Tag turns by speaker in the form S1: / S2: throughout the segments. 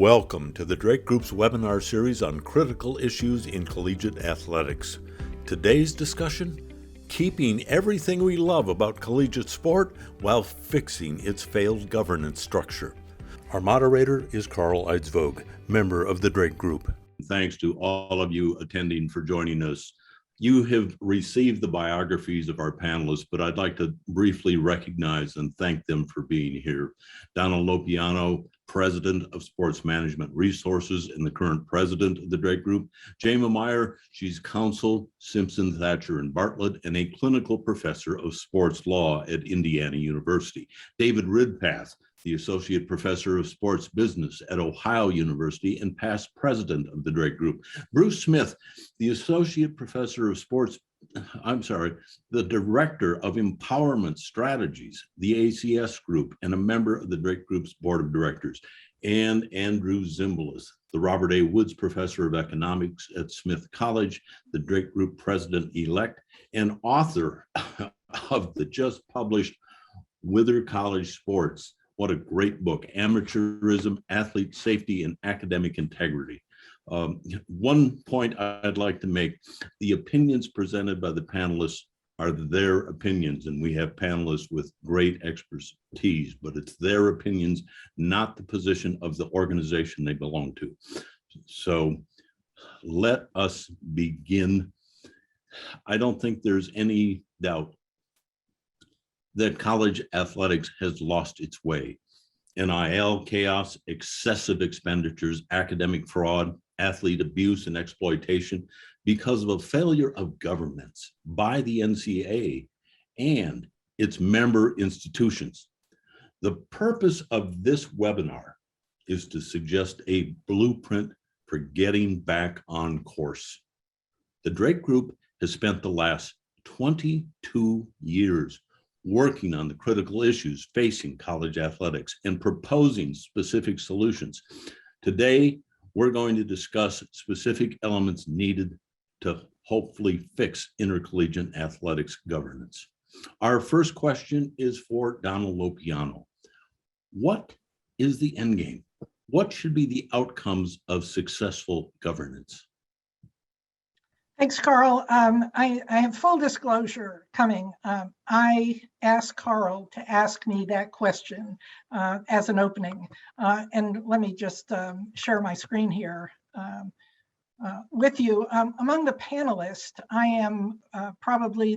S1: Welcome to the Drake Group's webinar series on critical issues in collegiate athletics. Today's discussion, keeping everything we love about collegiate sport while fixing its failed governance structure. Our moderator is Carl Eidsvåg, member of the Drake Group.
S2: Thanks to all of you attending for joining us. You have received the biographies of our panelists, but I'd like to briefly recognize and thank them for being here. Donald Lopiano, President of Sports Management Resources and the current President of the Drake Group. Jama Meyer, she's counsel, Simpson, Thacher, and Bartlett, and a clinical professor of sports law at Indiana University. David Ridpath, the Associate Professor of Sports Business at Ohio University and past President of the Drake Group. Bruce Smith, the Associate Professor of the Director of Empowerment Strategies, the ACS Group, and a member of the Drake Group's Board of Directors. And Andrew Zimbalist, the Robert A. Woods Professor of Economics at Smith College, the Drake Group President-elect, and author of the just published Wither College Sports. What a great book, Amateurism, Athlete Safety, and Academic Integrity. One point I'd like to make, the opinions presented by the panelists are their opinions, and we have panelists with great expertise, but it's their opinions, not the position of the organization they belong to. So let us begin. I don't think there's any doubt that college athletics has lost its way. NIL chaos, excessive expenditures, academic fraud, athlete abuse and exploitation because of a failure of governments by the Ncaa and its member institutions. The purpose of this webinar is to suggest a blueprint for getting back on course. The Drake Group has spent the last 22 years working on the critical issues facing college athletics and proposing specific solutions. Today, we're going to discuss specific elements needed to hopefully fix intercollegiate athletics governance. Our first question is for Donald Lopiano. What is the endgame? What should be the outcomes of successful governance?
S3: Thanks, Carl. I have full disclosure coming. I asked Carl to ask me that question as an opening. And let me just share my screen here with you. Among the panelists, I am probably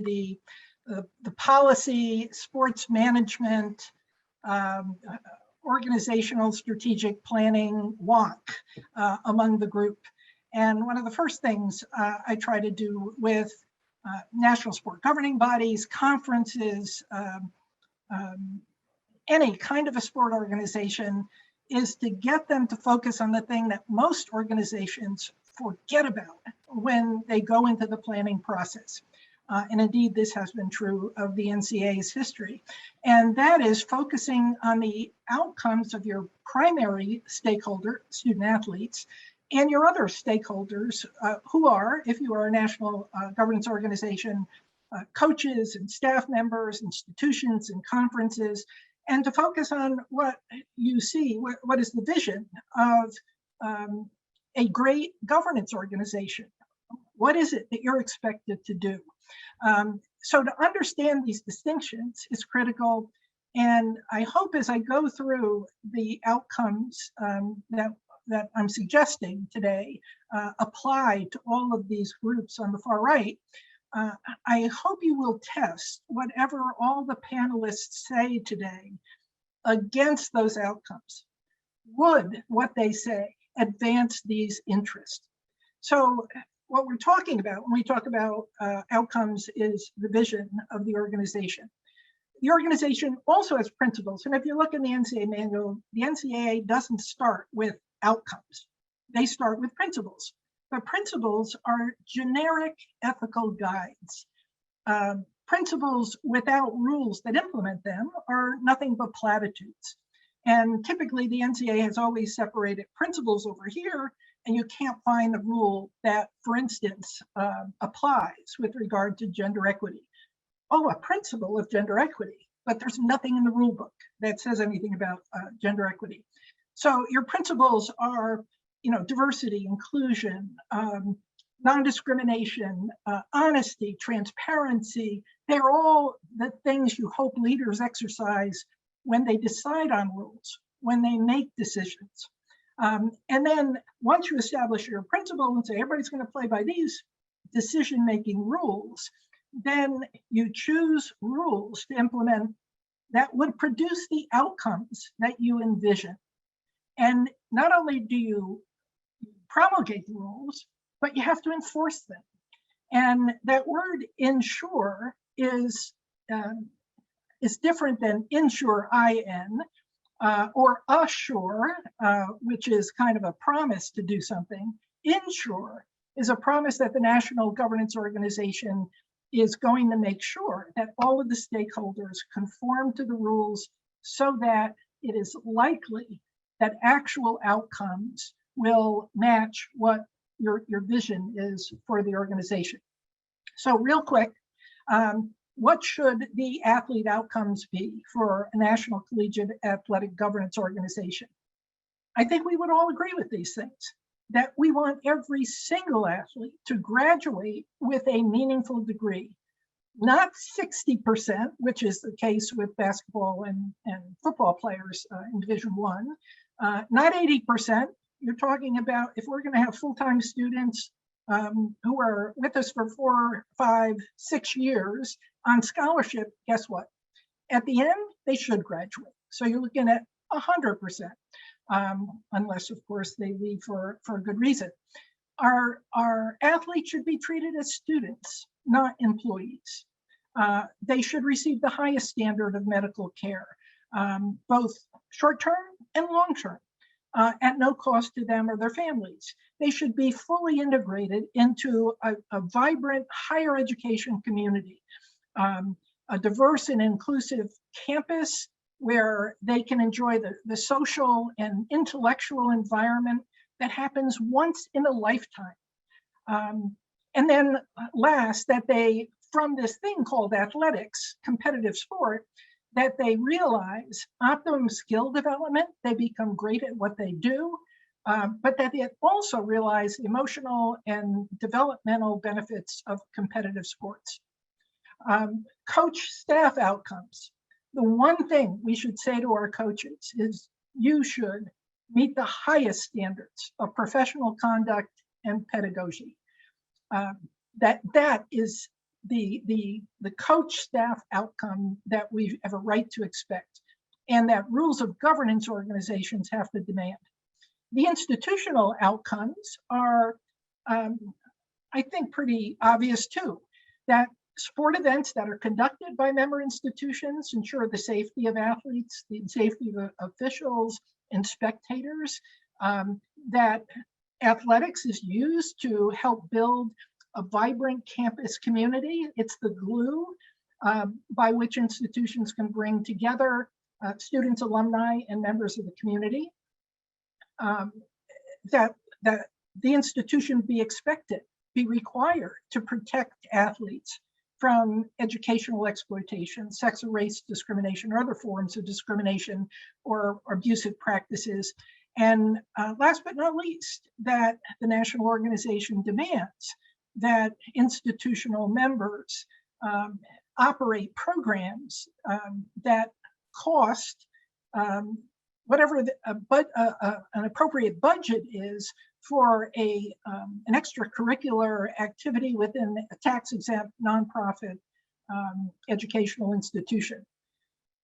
S3: the policy, sports management, organizational strategic planning wonk among the group. And one of the first things I try to do with national sport governing bodies, conferences, any kind of a sport organization is to get them to focus on the thing that most organizations forget about when they go into the planning process. And indeed, this has been true of the Ncaa's history. And that is focusing on the outcomes of your primary stakeholder, student athletes, and your other stakeholders who are, if you are a national governance organization, coaches and staff members, institutions and conferences, and to focus on what you see, what is the vision of a great governance organization. What is it that you're expected to do? So to understand these distinctions is critical. And I hope as I go through the outcomes that I'm suggesting today apply to all of these groups on the far right, I hope you will test whatever all the panelists say today against those outcomes. Would what they say advance these interests? So what we're talking about when we talk about outcomes is the vision of the organization. The organization also has principles. And if you look in the Ncaa manual, the Ncaa doesn't start with outcomes. They start with principles. But principles are generic ethical guides. Principles without rules that implement them are nothing but platitudes. And typically the Ncaa has always separated principles over here, and you can't find a rule that, for instance, applies with regard to gender equity. Oh, a principle of gender equity, but there's nothing in the rule book that says anything about gender equity. So your principles are, diversity, inclusion, non-discrimination, honesty, transparency. They're all the things you hope leaders exercise when they decide on rules, when they make decisions. And then once you establish your principle and say everybody's going to play by these decision-making rules, then you choose rules to implement that would produce the outcomes that you envision. And not only do you promulgate the rules, but you have to enforce them. And that word ensure is different than insure, IN, or assure, which is kind of a promise to do something. Ensure is a promise that the National Governance Organization is going to make sure that all of the stakeholders conform to the rules so that it is likely that actual outcomes will match what your vision is for the organization. So real quick, what should the athlete outcomes be for a National Collegiate Athletic Governance Organization? I think we would all agree with these things, that we want every single athlete to graduate with a meaningful degree, not 60%, which is the case with basketball and football players in Division I, not 80%. You're talking about, if we're going to have full-time students who are with us for 4, 5, 6 years on scholarship, guess what? At the end, they should graduate. So you're looking at 100%, unless, of course, they leave for a good reason. Our athletes should be treated as students, not employees. They should receive the highest standard of medical care, both short-term and long-term, at no cost to them or their families. They should be fully integrated into a vibrant higher education community, a diverse and inclusive campus where they can enjoy the social and intellectual environment that happens once in a lifetime. And then last, that they, from this thing called athletics, competitive sport, that they realize optimum skill development, they become great at what they do, but that they also realize the emotional and developmental benefits of competitive sports. Coach staff outcomes. The one thing we should say to our coaches is you should meet the highest standards of professional conduct and pedagogy. That is the coach staff outcome that we have a right to expect, and that rules of governance organizations have to demand. The institutional outcomes are, I think, pretty obvious too, that sport events that are conducted by member institutions ensure the safety of athletes, the safety of officials and spectators, that athletics is used to help build a vibrant campus community. It's the glue by which institutions can bring together students, alumni, and members of the community. That the institution be expected, be required to protect athletes from educational exploitation, sex or race discrimination, or other forms of discrimination or abusive practices. And last but not least, that the national organization demands that institutional members operate programs that cost whatever an appropriate budget is for an extracurricular activity within a tax-exempt nonprofit educational institution.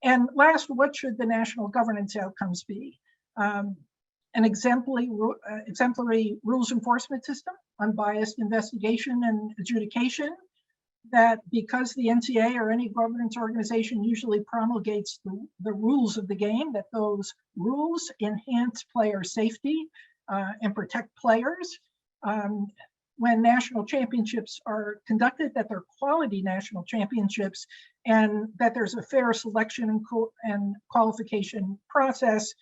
S3: And last, what should the national governance outcomes be? An exemplary rules enforcement system, unbiased investigation and adjudication, that because the Ncaa or any governance organization usually promulgates the rules of the game, that those rules enhance player safety and protect players. When national championships are conducted, that they're quality national championships, and that there's a fair selection and qualification process.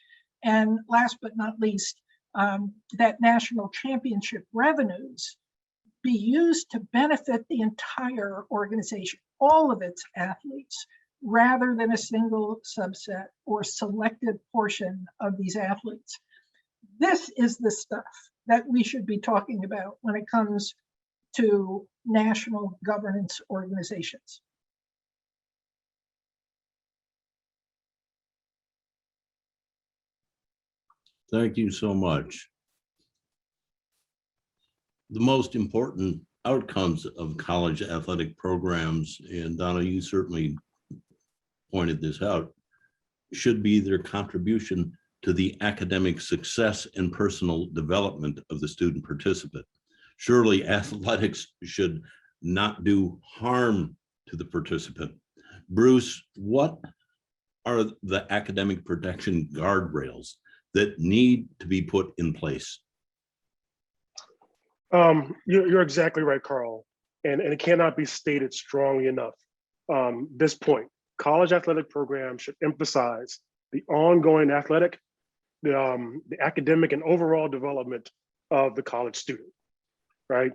S3: And last but not least, that national championship revenues be used to benefit the entire organization, all of its athletes, rather than a single subset or selected portion of these athletes. This is the stuff that we should be talking about when it comes to national governance organizations.
S2: Thank you so much. The most important outcomes of college athletic programs, and Donna, you certainly pointed this out, should be their contribution to the academic success and personal development of the student participant. Surely athletics should not do harm to the participant. Bruce, what are the academic protection guardrails that need to be put in place?
S4: You're exactly right, Carl. And it cannot be stated strongly enough. This point, college athletic programs should emphasize the ongoing athletic, the academic and overall development of the college student, right?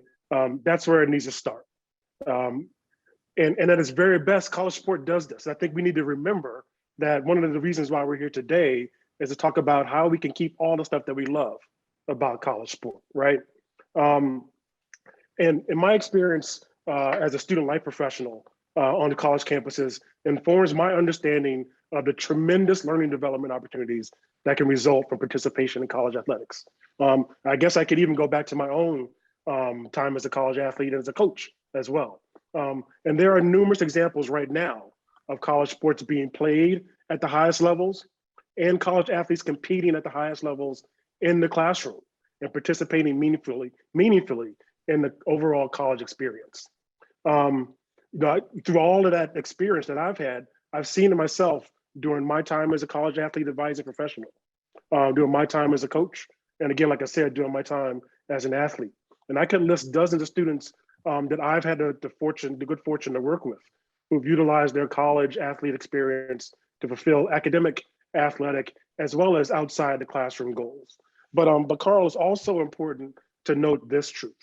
S4: That's where it needs to start. And at its very best, college sport does this. I think we need to remember that one of the reasons why we're here today is to talk about how we can keep all the stuff that we love about college sport, right? And in my experience as a student life professional on the college campuses informs my understanding of the tremendous learning development opportunities that can result from participation in college athletics. I guess I could even go back to my own time as a college athlete and as a coach as well. And there are numerous examples right now of college sports being played at the highest levels and college athletes competing at the highest levels in the classroom and participating meaningfully in the overall college experience. Through all of that experience that I've had, I've seen it myself during my time as a college athlete advising professional, during my time as a coach, and again, like I said, during my time as an athlete. And I could list dozens of students that I've had the good fortune to work with, who've utilized their college athlete experience to fulfill academic, athletic, as well as outside the classroom goals. But Carl, it's also important to note this truth.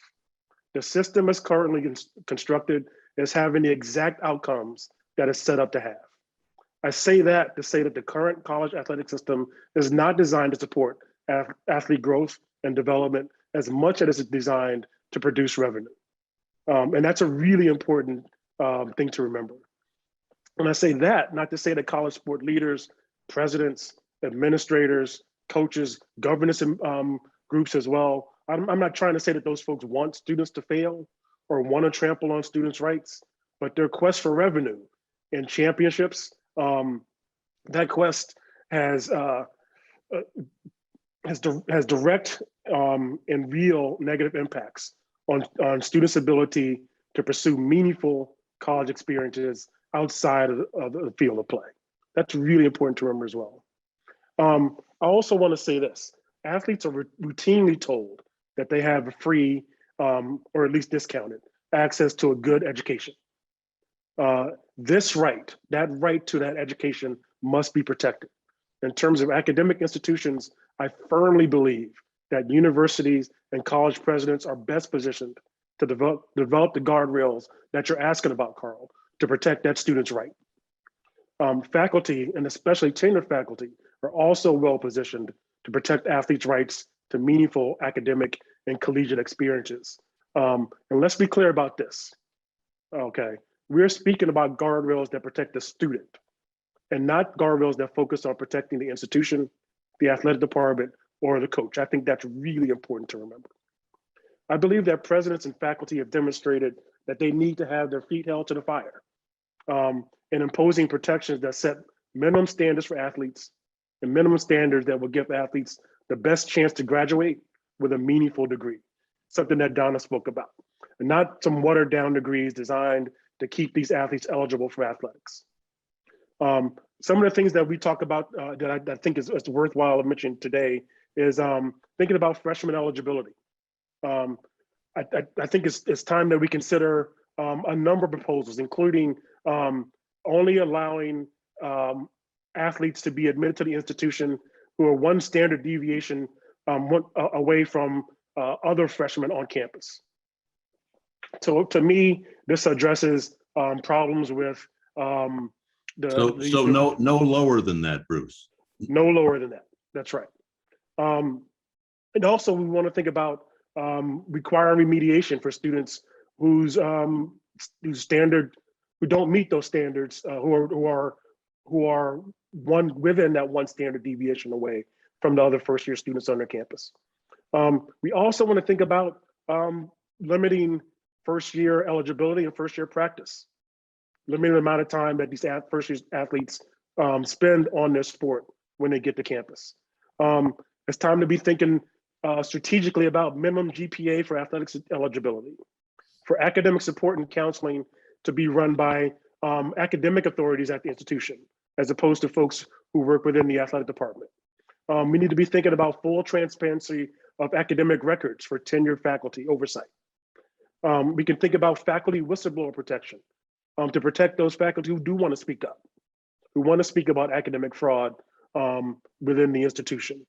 S4: The system as currently constructed is having the exact outcomes that it's set up to have. I say that to say that the current college athletic system is not designed to support athlete growth and development as much as it's designed to produce revenue. And that's a really important thing to remember. And I say that, not to say that college sport leaders, presidents, administrators, coaches, governance groups as well. I'm not trying to say that those folks want students to fail or want to trample on students' rights, but their quest for revenue and championships, that quest has direct and real negative impacts on students' ability to pursue meaningful college experiences outside of the field of play. That's really important to remember as well. I also want to say this. Athletes are routinely told that they have a free, or at least discounted, access to a good education. This right, that right to that education must be protected. In terms of academic institutions, I firmly believe that universities and college presidents are best positioned to develop the guardrails that you're asking about, Carl, to protect that student's right. Faculty, and especially tenured faculty, are also well positioned to protect athletes' rights to meaningful academic and collegiate experiences. And let's be clear about this, okay? We're speaking about guardrails that protect the student and not guardrails that focus on protecting the institution, the athletic department, or the coach. I think that's really important to remember. I believe that presidents and faculty have demonstrated that they need to have their feet held to the fire in imposing protections that set minimum standards for athletes and minimum standards that will give athletes the best chance to graduate with a meaningful degree, something that Donna spoke about, and not some watered down degrees designed to keep these athletes eligible for athletics. Some of the things that we talk about that I think is worthwhile mentioning today is thinking about freshman eligibility. I think it's time that we consider a number of proposals, including only allowing athletes to be admitted to the institution who are one standard deviation away from other freshmen on campus. So to me, this addresses problems with
S2: So no lower than that, Bruce.
S4: No lower than that. That's right. And also we want to think about requiring remediation for students who don't meet those standards, who are within that one standard deviation away from the other first-year students on their campus. We also want to think about limiting first-year eligibility and first-year practice, limiting the amount of time that these first-year athletes spend on their sport when they get to campus. It's time to be thinking strategically about minimum GPA for athletics eligibility, for academic support and counseling to be run by academic authorities at the institution, as opposed to folks who work within the athletic department. We need to be thinking about full transparency of academic records for tenured faculty oversight. We can think about faculty whistleblower protection to protect those faculty who do want to speak up, who want to speak about academic fraud within the institution.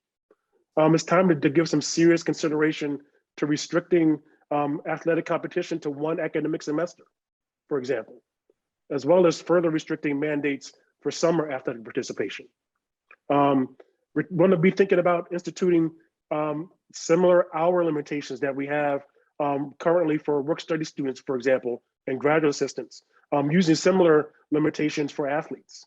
S4: It's time to give some serious consideration to restricting athletic competition to one academic semester, for example, as well as further restricting mandates for summer athletic participation. We want to be thinking about instituting similar hour limitations that we have currently for work study students, for example, and graduate assistants, using similar limitations for athletes.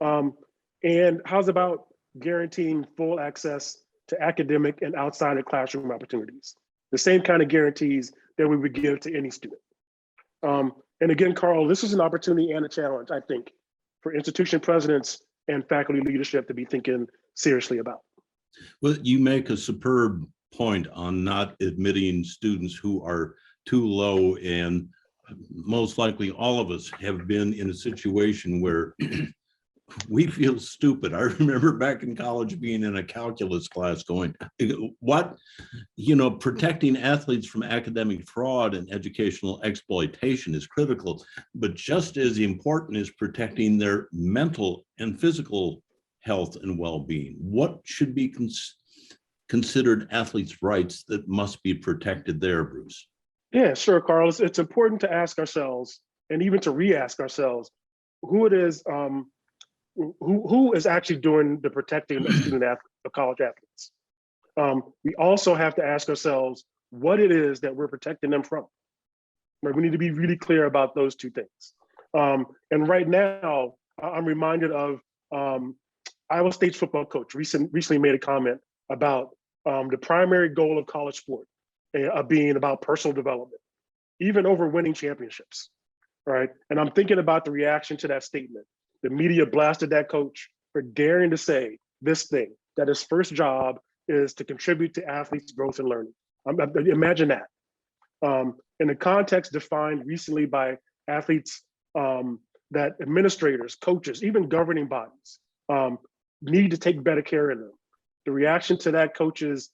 S4: And how's about guaranteeing full access to academic and outside of classroom opportunities? The same kind of guarantees that we would give to any student. And again, Carl, this is an opportunity and a challenge, I think, for institution presidents and faculty leadership to be thinking seriously about.
S2: Well, you make a superb point on not admitting students who are too low, and most likely all of us have been in a situation where we feel stupid. I remember back in college being in a calculus class going, what, protecting athletes from academic fraud and educational exploitation is critical, but just as important is protecting their mental and physical health and well-being. What should be considered athletes' rights that must be protected there, Bruce?
S4: Yeah, sure, Carl. It's important to ask ourselves, and even to re-ask ourselves, who it is, who is actually doing the protecting of student athletes, of college athletes. We also have to ask ourselves what it is that we're protecting them from. Right? We need to be really clear about those two things. And right now, I'm reminded of Iowa State's football coach recently made a comment about the primary goal of college sport being about personal development, even over winning championships, right? And I'm thinking about the reaction to that statement. The media blasted that coach for daring to say this thing, that his first job is to contribute to athletes' growth and learning. Imagine that. In the context defined recently by athletes, that administrators, coaches, even governing bodies need to take better care of them. The reaction to that coach's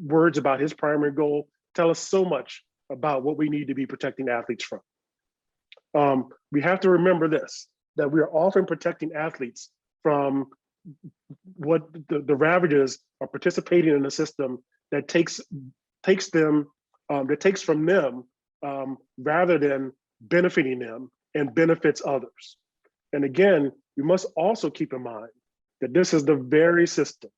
S4: words about his primary goal tell us so much about what we need to be protecting athletes from. We have to remember this, that we are often protecting athletes from what the ravages of participating in a system that takes from them rather than benefiting them and benefits others. And again, we must also keep in mind that this is the very system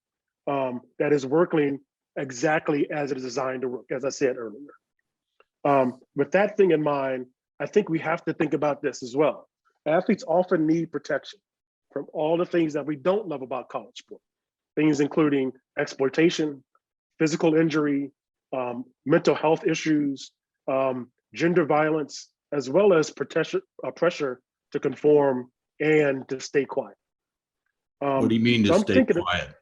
S4: that is working exactly as it is designed to work, as I said earlier. With that thing in mind, I think we have to think about this as well. Athletes often need protection from all the things that we don't love about college sport. Things including exploitation, physical injury, mental health issues, gender violence, as well as pressure to conform and to stay quiet.
S2: What do you mean to stay quiet?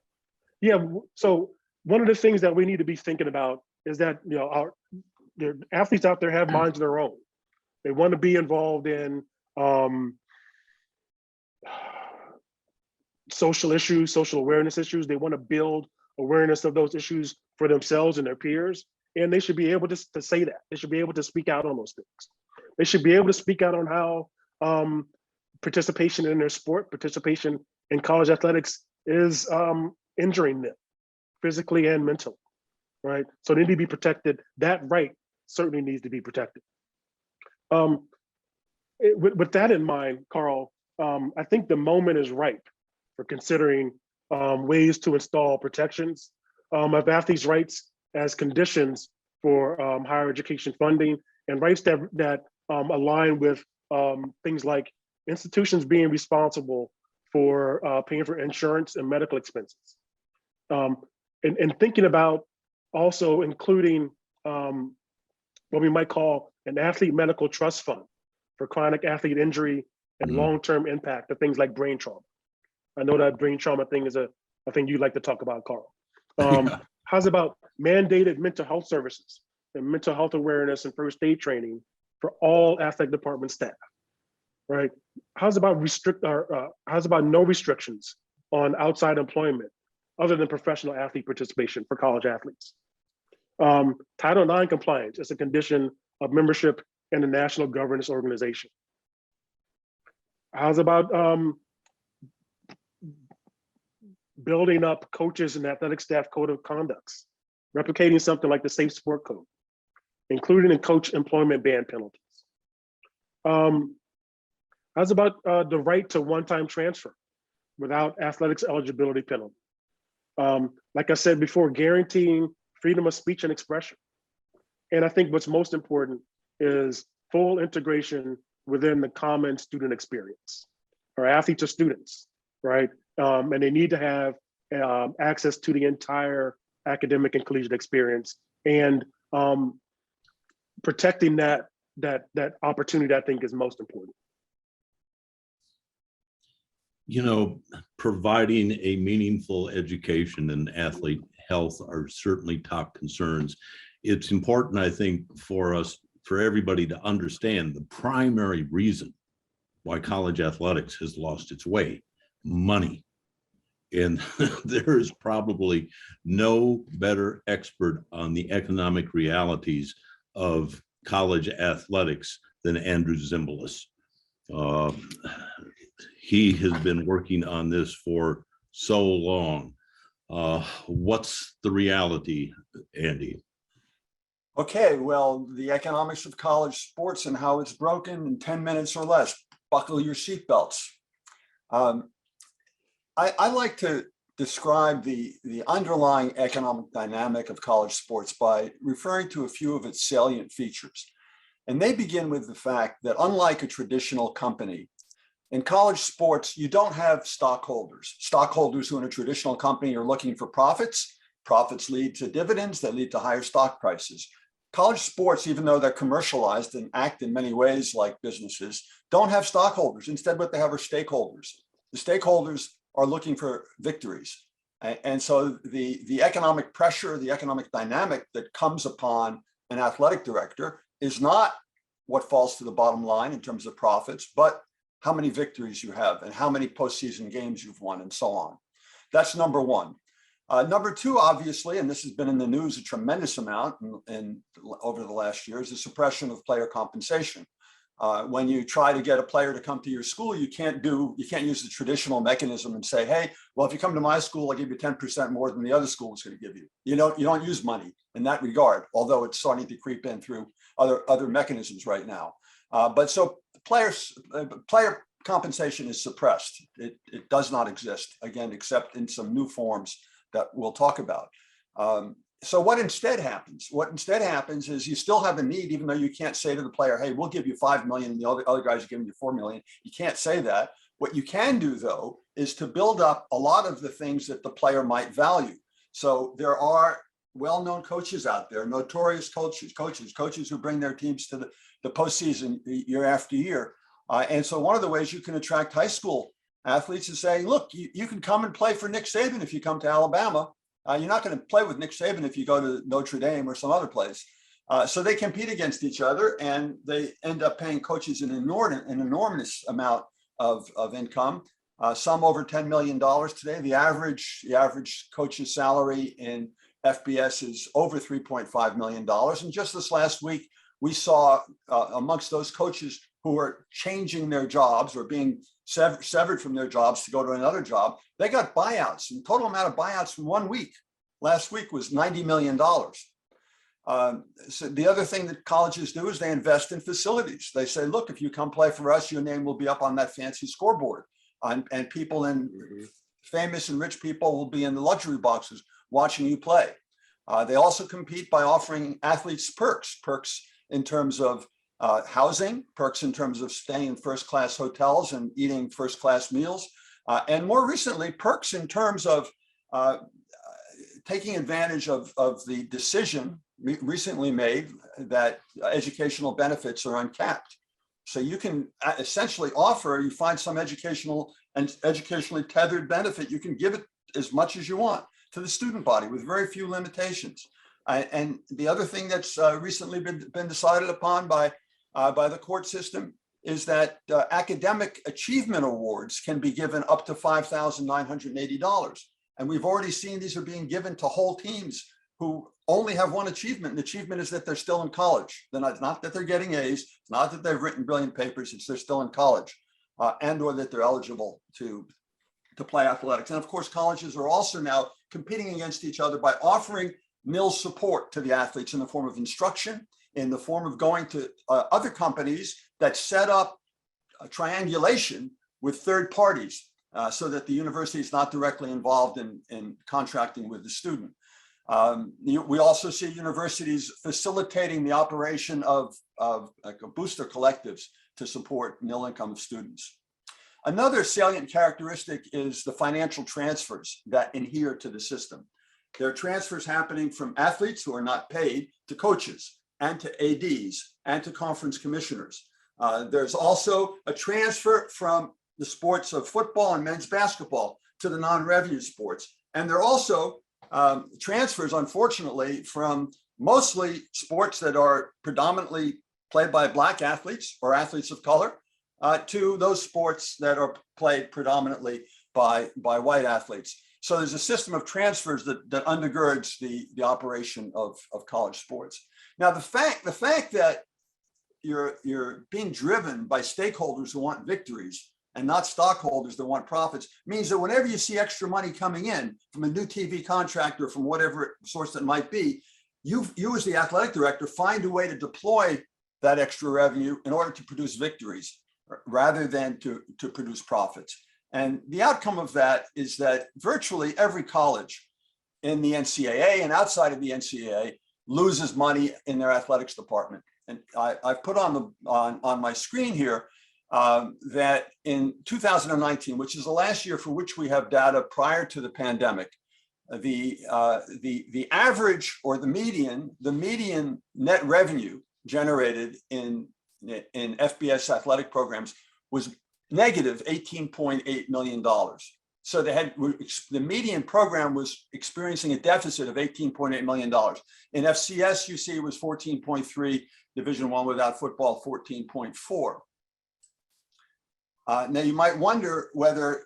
S4: So one of the things that we need to be thinking about is that our athletes out there have minds of their own. They want to be involved in social issues, social awareness issues. They want to build awareness of those issues for themselves and their peers. And they should be able to say that. They should be able to speak out on those things. They should be able to speak out on how participation in their sport, participation in college athletics is injuring them physically and mentally, right? So they need to be protected. That right certainly needs to be protected. With that in mind, Carl, I think the moment is ripe for considering ways to install protections of athletes' rights as conditions for higher education funding, and rights that align with things like institutions being responsible for paying for insurance and medical expenses. And thinking about also including what we might call an athlete medical trust fund for chronic athlete injury and long-term impact of things like brain trauma. I know that brain trauma thing is a thing you'd like to talk about, Carl. How's about mandated mental health services and mental health awareness and first aid training for all athletic department staff, right? How's about no restrictions on outside employment other than professional athlete participation for college athletes? Title IX compliance is a condition of membership in the national governance organization. How's about building up coaches and athletic staff code of conducts, replicating something like the Safe Sport Code, including in coach employment ban penalties? How's about the right to one-time transfer without athletics eligibility penalty? Like I said before, guaranteeing freedom of speech and expression. And I think what's most important is full integration within the common student experience. Our athletes are students, right? And they need to have access to the entire academic and collegiate experience, and protecting that opportunity, I think, is most important.
S2: You know, providing a meaningful education and athlete health are certainly top concerns. It's important, I think, for everybody to understand the primary reason why college athletics has lost its way: money. And there is probably no better expert on the economic realities of college athletics than Andrew Zimbalist. He has been working on this for so long. What's the reality, Andy?
S5: Okay, well, the economics of college sports and how it's broken in 10 minutes or less. Buckle your seatbelts. I like to describe the underlying economic dynamic of college sports by referring to a few of its salient features. And they begin with the fact that, unlike a traditional company, in college sports, you don't have stockholders. Stockholders who in a traditional company are looking for profits. Profits lead to dividends that lead to higher stock prices. College sports, even though they're commercialized and act in many ways like businesses, don't have stockholders. Instead, what they have are stakeholders. The stakeholders are looking for victories. And so the economic pressure, the economic dynamic that comes upon an athletic director is not what falls to the bottom line in terms of profits, but how many victories you have and how many postseason games you've won and so on. That's number one. Number two, obviously, and this has been in the news a tremendous amount over the last years, is suppression of player compensation. When you try to get a player to come to your school, you can't use the traditional mechanism and say, hey, well, if you come to my school, I'll give you 10% more than the other school is going to give you. You don't use money in that regard, although it's starting to creep in through other mechanisms right now. But so player compensation is suppressed. It does not exist, again, except in some new forms that we'll talk about. So what instead happens? What instead happens is you still have a need, even though you can't say to the player, hey, we'll give you 5 million and the other guys are giving you 4 million. You can't say that. What you can do, though, is to build up a lot of the things that the player might value. So there are well-known coaches out there, notorious coaches who bring their teams to the postseason year after year. And so one of the ways you can attract high school athletes is saying, look, you can come and play for Nick Saban if you come to Alabama. You're not going to play with Nick Saban if you go to Notre Dame or some other place. So they compete against each other, and they end up paying coaches an enormous amount of income. Some over $10 million today. The average coach's salary in FBS is over $3.5 million. And just this last week, we saw amongst those coaches who are changing their jobs or being severed from their jobs to go to another job, they got buyouts. And the total amount of buyouts from 1 week last week was $90 million. So the other thing that colleges do is they invest in facilities. They say, look, if you come play for us, your name will be up on that fancy scoreboard. And people in famous and rich people will be in the luxury boxes watching you play. They also compete by offering athletes perks in terms of housing, perks in terms of staying in first-class hotels and eating first-class meals. And more recently, perks in terms of taking advantage of the decision recently made that educational benefits are uncapped. So you can essentially offer, you find some educational and educationally tethered benefit, you can give it as much as you want to the student body with very few limitations. And the other thing that's recently been decided upon by the court system is that academic achievement awards can be given up to $5,980. And we've already seen these are being given to whole teams who only have one achievement. And the achievement is that they're still in college. They're not that they're getting A's, it's not that they've written brilliant papers, it's they're still in college and or that they're eligible to play athletics. And of course, colleges are also now competing against each other by offering nil support to the athletes in the form of instruction, in the form of going to other companies that set up a triangulation with third parties so that the university is not directly involved in contracting with the student. We also see universities facilitating the operation of like booster collectives to support nil income students. Another salient characteristic is the financial transfers that adhere to the system. There are transfers happening from athletes who are not paid to coaches and to ADs and to conference commissioners. There's also a transfer from the sports of football and men's basketball to the non-revenue sports. And there are also transfers, unfortunately, from mostly sports that are predominantly played by Black athletes or athletes of color to those sports that are played predominantly by white athletes. So there's a system of transfers that undergirds the operation of college sports. Now, the fact that you're being driven by stakeholders who want victories and not stockholders that want profits means that whenever you see extra money coming in from a new TV contract or from whatever source that might be, you as the athletic director find a way to deploy that extra revenue in order to produce victories rather than to produce profits. And the outcome of that is that virtually every college in the NCAA and outside of the NCAA loses money in their athletics department. And I've put on my screen here that in 2019, which is the last year for which we have data prior to the pandemic, the average or the median net revenue generated in FBS athletic programs was negative $18.8 million. So the median program was experiencing a deficit of $18.8 million. In FCS, you see it was 14.3, Division I without football, 14.4. Now you might wonder whether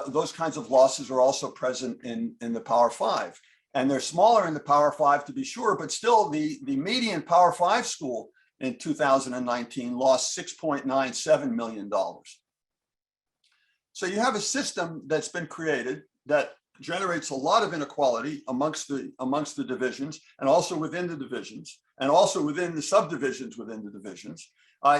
S5: those kinds of losses are also present in the Power Five. And they're smaller in the Power Five to be sure, but still the median Power Five school in 2019 lost $6.97 million. So you have a system that's been created that generates a lot of inequality amongst the divisions and also within the divisions and also within the subdivisions within the divisions.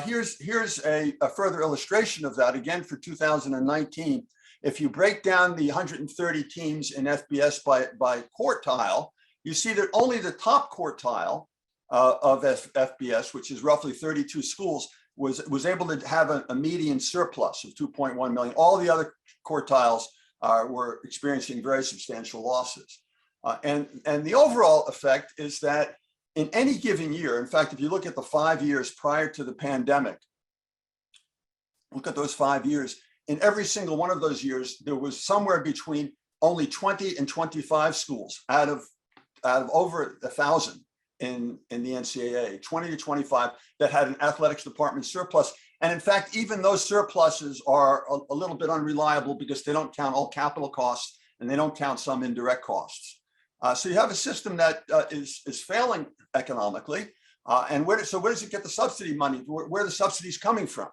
S5: Here's a further illustration of that again for 2019. If you break down the 130 teams in FBS by quartile, you see that only the top quartile of FBS, which is roughly 32 schools, was able to have a median surplus of 2.1 million. All the other quartiles were experiencing very substantial losses. And the overall effect is that in any given year, in fact, if you look at the 5 years prior to the pandemic, look at those 5 years, in every single one of those years, there was somewhere between only 20 and 25 schools out of over 1,000 in the NCAA, 20 to 25 that had an athletics department surplus. And in fact, even those surpluses are a little bit unreliable because they don't count all capital costs and they don't count some indirect costs. So you have a system that is failing economically. And where does it get the subsidy money? Where are the subsidies coming from?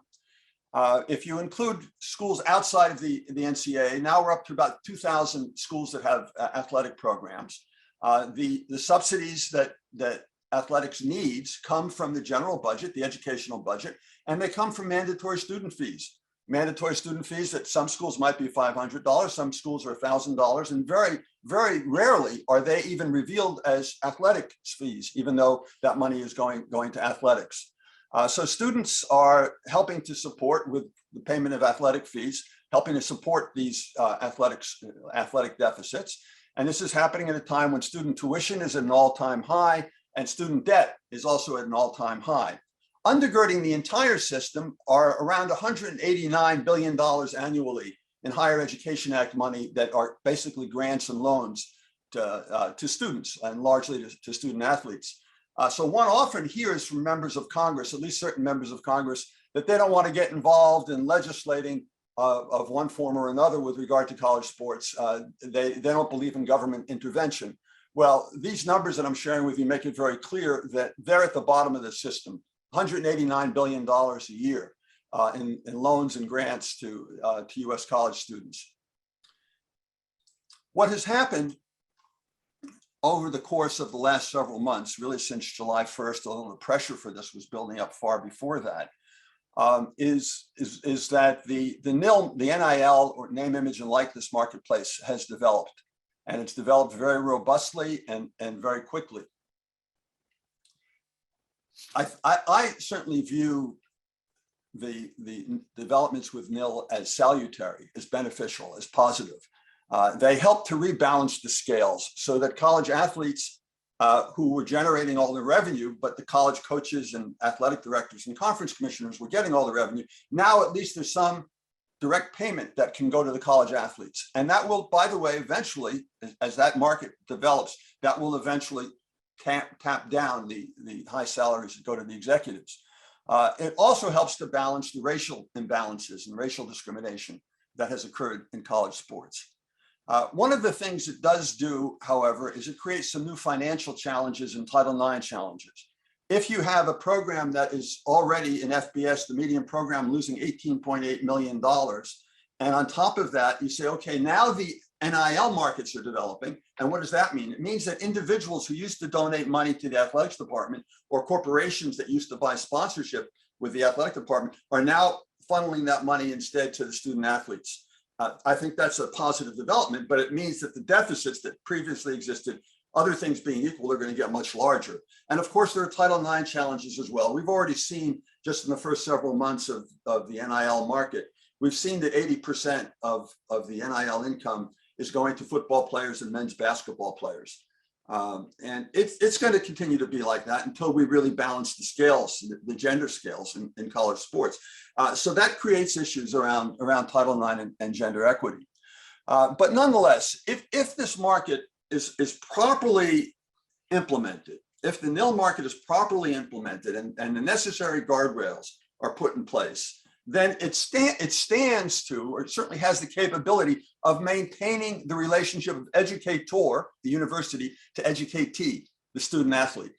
S5: If you include schools outside of the NCAA, now we're up to about 2,000 schools that have athletic programs. The subsidies that athletics needs come from the general budget, the educational budget, and they come from mandatory student fees. Mandatory student fees at some schools might be $500, some schools are $1,000, and very, very rarely are they even revealed as athletics fees, even though that money is going to athletics. So students are helping to support with the payment of athletic fees, helping to support these athletic deficits. And this is happening at a time when student tuition is at an all-time high and student debt is also at an all-time high. Undergirding the entire system are around $189 billion annually in Higher Education Act money that are basically grants and loans to students and largely to student athletes. So one often hears from members of Congress, at least certain members of Congress, that they don't want to get involved in legislating of one form or another with regard to college sports. They don't believe in government intervention. Well, these numbers that I'm sharing with you make it very clear that they're at the bottom of the system. $189 billion a year in loans and grants to U.S. college students. What has happened over the course of the last several months, really since July 1st, although the pressure for this was building up far before that, is that the NIL, or name, image, and likeness marketplace has developed. And it's developed very robustly and very quickly. I certainly view the developments with NIL as salutary, as beneficial, as positive. They help to rebalance the scales so that college athletes who were generating all the revenue, but the college coaches and athletic directors and conference commissioners were getting all the revenue. Now, at least there's some direct payment that can go to the college athletes. And that will, by the way, eventually, as that market develops, that will eventually tap down the high salaries that go to the executives. It also helps to balance the racial imbalances and racial discrimination that has occurred in college sports. One of the things it does do, however, is it creates some new financial challenges and Title IX challenges. If you have a program that is already in FBS, the median program, losing $18.8 million, and on top of that, you say, okay, now the NIL markets are developing. And what does that mean? It means that individuals who used to donate money to the athletics department or corporations that used to buy sponsorship with the athletic department are now funneling that money instead to the student athletes. I think that's a positive development, but it means that the deficits that previously existed, other things being equal, are going to get much larger. And of course, there are Title IX challenges as well. We've already seen just in the first several months of the NIL market, we've seen that 80% of the NIL income is going to football players and men's basketball players. And it's going to continue to be like that until we really balance the scales, the gender scales in college sports. So that creates issues around Title IX and gender equity. But nonetheless, if this market is properly implemented, if the NIL market is properly implemented and the necessary guardrails are put in place, then it stands to, or it certainly has the capability of maintaining the relationship of educator, the university, to educatee, the student athlete,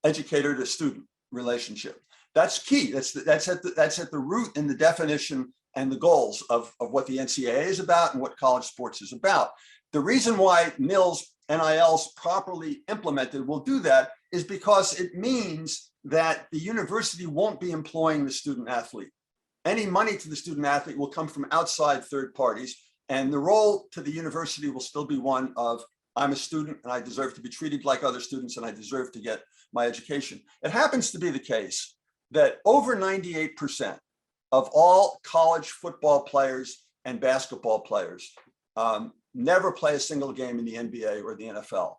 S5: educator to student relationship. That's key. That's at the root in the definition and the goals of what the Ncaa is about and what college sports is about. The reason why NIL's properly implemented will do that is because it means that the university won't be employing the student athlete. Any money to the student athlete will come from outside third parties, and the role to the university will still be one of, I'm a student and I deserve to be treated like other students and I deserve to get my education. It happens to be the case that over 98% of all college football players and basketball players never play a single game in the NBA or the NFL.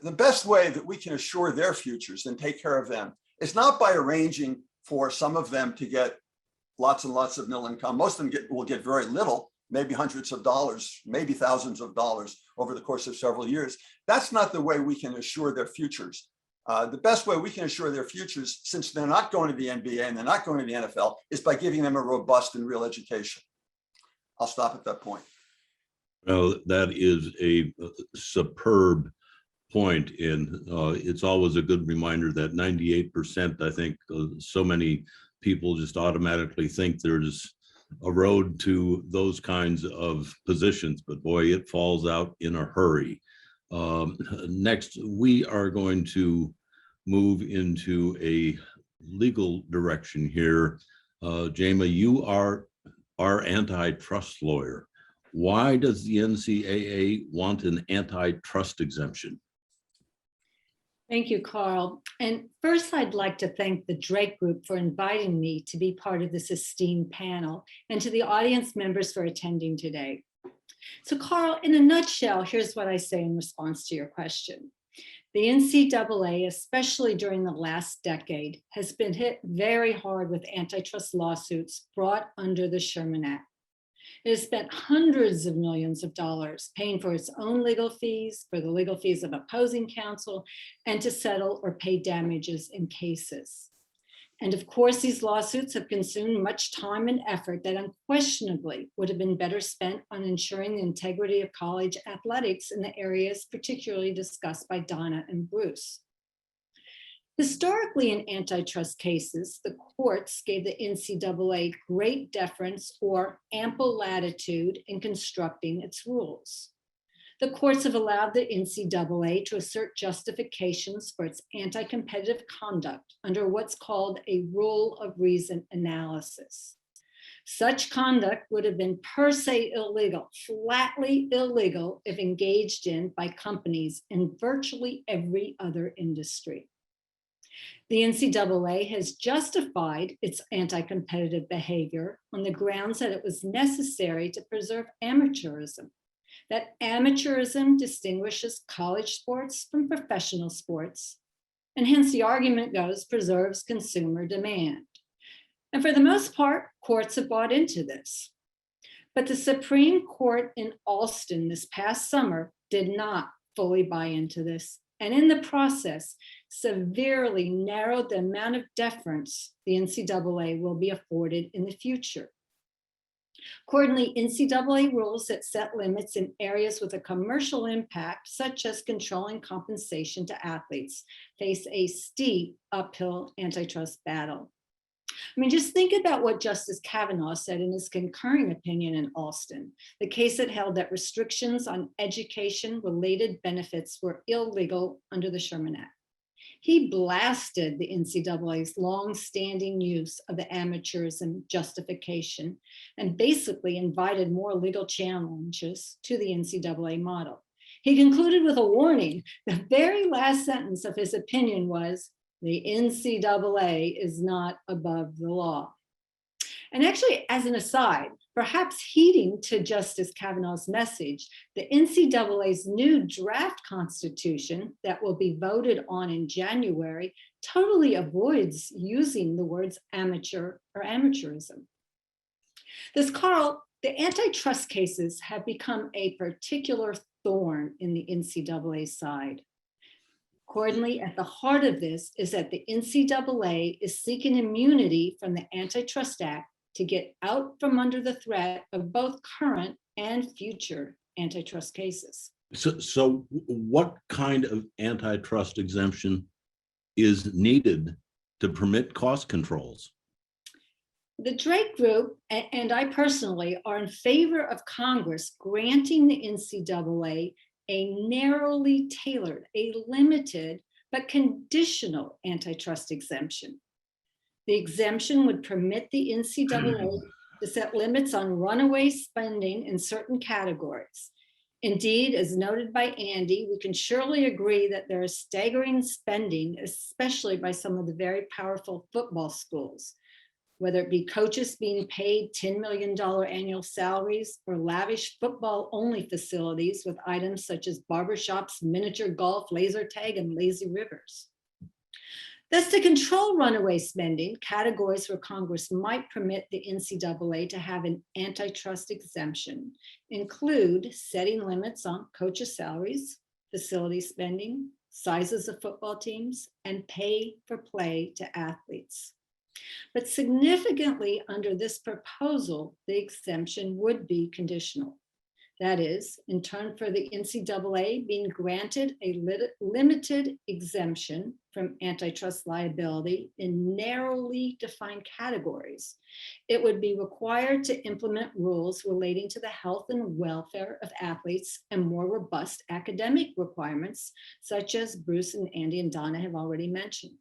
S5: The best way that we can assure their futures and take care of them is not by arranging for some of them to get lots and lots of nil income. Most of them will get very little, maybe hundreds of dollars, maybe thousands of dollars over the course of several years. That's not the way we can assure their futures. The best way we can assure their futures, since they're not going to the NBA and they're not going to the NFL, is by giving them a robust and real education. I'll stop at that point.
S2: Well, that is a superb point, and it's always a good reminder that 98%, I think so many people just automatically think there's a road to those kinds of positions, but boy, it falls out in a hurry. Next, we are going to move into a legal direction here. Jama, you are our antitrust lawyer. Why does the NCAA want an antitrust exemption?
S6: Thank you, Carl. And first, I'd like to thank the Drake Group for inviting me to be part of this esteemed panel, and to the audience members for attending today. So Carl, in a nutshell, here's what I say in response to your question. The NCAA, especially during the last decade, has been hit very hard with antitrust lawsuits brought under the Sherman Act. It has spent hundreds of millions of dollars paying for its own legal fees, for the legal fees of opposing counsel, and to settle or pay damages in cases. And of course, these lawsuits have consumed much time and effort that unquestionably would have been better spent on ensuring the integrity of college athletics in the areas particularly discussed by Donna and Bruce. Historically, in antitrust cases, the courts gave the NCAA great deference or ample latitude in constructing its rules. The courts have allowed the NCAA to assert justifications for its anti-competitive conduct under what's called a rule of reason analysis. Such conduct would have been per se illegal, flatly illegal, if engaged in by companies in virtually every other industry. The NCAA has justified its anti-competitive behavior on the grounds that it was necessary to preserve amateurism, that amateurism distinguishes college sports from professional sports, and hence the argument goes preserves consumer demand. And for the most part, courts have bought into this. But the Supreme Court in Alston this past summer did not fully buy into this, and in the process, severely narrowed the amount of deference the NCAA will be afforded in the future. Accordingly, NCAA rules that set limits in areas with a commercial impact, such as controlling compensation to athletes, face a steep uphill antitrust battle. I mean, just think about what Justice Kavanaugh said in his concurring opinion in Alston, the case that held that restrictions on education-related benefits were illegal under the Sherman Act. He blasted the NCAA's long-standing use of the amateurism justification and basically invited more legal challenges to the NCAA model. He concluded with a warning. The very last sentence of his opinion was, "The NCAA is not above the law." And actually, as an aside, perhaps heeding to Justice Kavanaugh's message, the NCAA's new draft constitution that will be voted on in January totally avoids using the words amateur or amateurism. Thus, Carl, the antitrust cases have become a particular thorn in the NCAA's side. Accordingly, at the heart of this is that the NCAA is seeking immunity from the Antitrust Act to get out from under the threat of both current and future antitrust cases.
S2: So what kind of antitrust exemption is needed to permit cost controls?
S6: The Drake Group and I personally are in favor of Congress granting the NCAA a narrowly tailored, a limited, but conditional antitrust exemption. The exemption would permit the NCAA to set limits on runaway spending in certain categories. Indeed, as noted by Andy, we can surely agree that there is staggering spending, especially by some of the very powerful football schools, whether it be coaches being paid $10 million annual salaries or lavish football-only facilities with items such as barbershops, miniature golf, laser tag, and lazy rivers. Thus, to control runaway spending, categories where Congress might permit the NCAA to have an antitrust exemption include setting limits on coaches' salaries, facility spending, sizes of football teams, and pay for play to athletes. But significantly under this proposal, the exemption would be conditional. That is, in turn for the NCAA being granted a limited exemption from antitrust liability in narrowly defined categories. It would be required to implement rules relating to the health and welfare of athletes and more robust academic requirements, such as Bruce and Andy and Donna have already mentioned.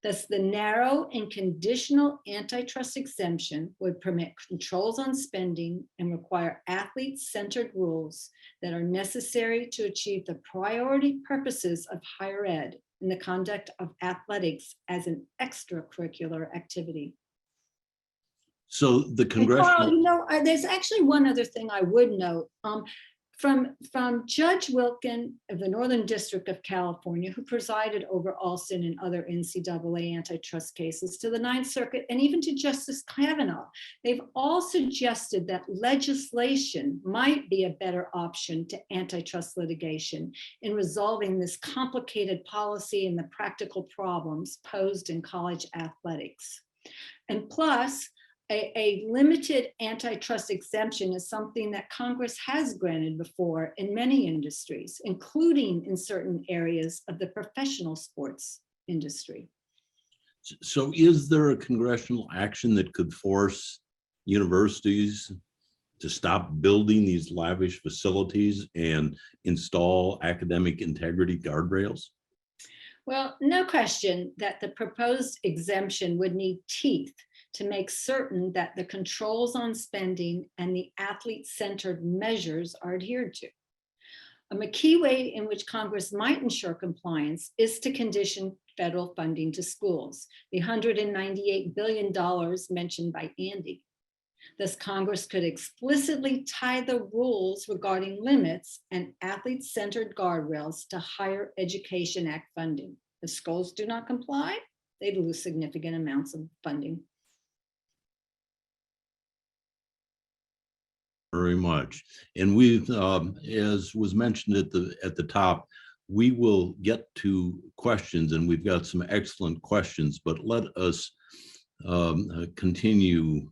S6: Thus, the narrow and conditional antitrust exemption would permit controls on spending and require athlete-centered rules that are necessary to achieve the priority purposes of higher ed in the conduct of athletics as an extracurricular activity.
S2: So the
S6: And
S2: congressional.
S6: Carl, you know, there's actually one other thing I would note. From Judge Wilkin of the Northern District of California, who presided over Alston and other NCAA antitrust cases, to the Ninth Circuit, and even to Justice Kavanaugh, they've all suggested that legislation might be a better option to antitrust litigation in resolving this complicated policy and the practical problems posed in college athletics. And plus, a limited antitrust exemption is something that Congress has granted before in many industries, including in certain areas of the professional sports industry.
S2: So is there a congressional action that could force universities to stop building these lavish facilities and install academic integrity guardrails?
S6: Well, no question that the proposed exemption would need teeth to make certain that the controls on spending and the athlete-centered measures are adhered to. A key way in which Congress might ensure compliance is to condition federal funding to schools, the $198 billion mentioned by Andy. Thus, Congress could explicitly tie the rules regarding limits and athlete-centered guardrails to Higher Education Act funding. If schools do not comply, they'd lose significant amounts of funding.
S2: Very much. And we've, as was mentioned at the top, we will get to questions, and we've got some excellent questions, but let us continue.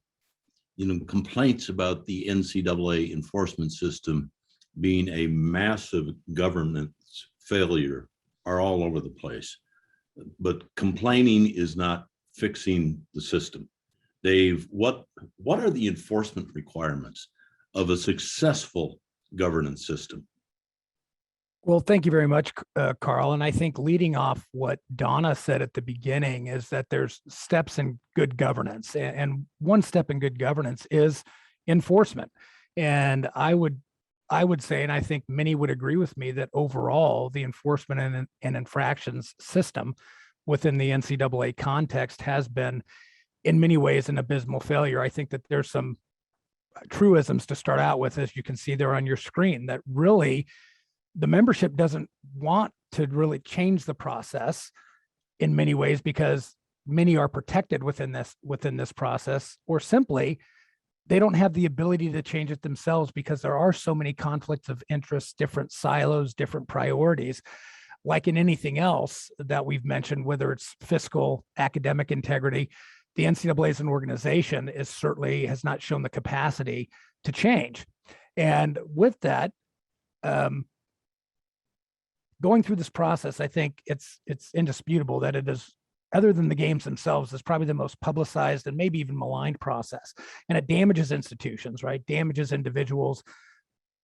S2: You know, complaints about the NCAA enforcement system being a massive governance failure are all over the place. But complaining is not fixing the system. Dave, what are the enforcement requirements of a successful governance system?
S7: Well, thank you very much, Carl. And I think leading off what Donna said at the beginning is that there's steps in good governance. And one step in good governance is enforcement. And I would say, and I think many would agree with me, that overall the enforcement and infractions system within the NCAA context has been in many ways an abysmal failure. I think that there's some truisms to start out with, as you can see there on your screen, that really the membership doesn't want to really change the process in many ways because many are protected within this process, or simply they don't have the ability to change it themselves because there are so many conflicts of interest, different silos, different priorities. Like in anything else that we've mentioned, whether it's fiscal, academic integrity, the NCAA as an organization has not shown the capacity to change. And with that, going through this process, I think it's indisputable that it is, other than the games themselves, is probably the most publicized and maybe even maligned process. And it damages institutions, right? Damages individuals,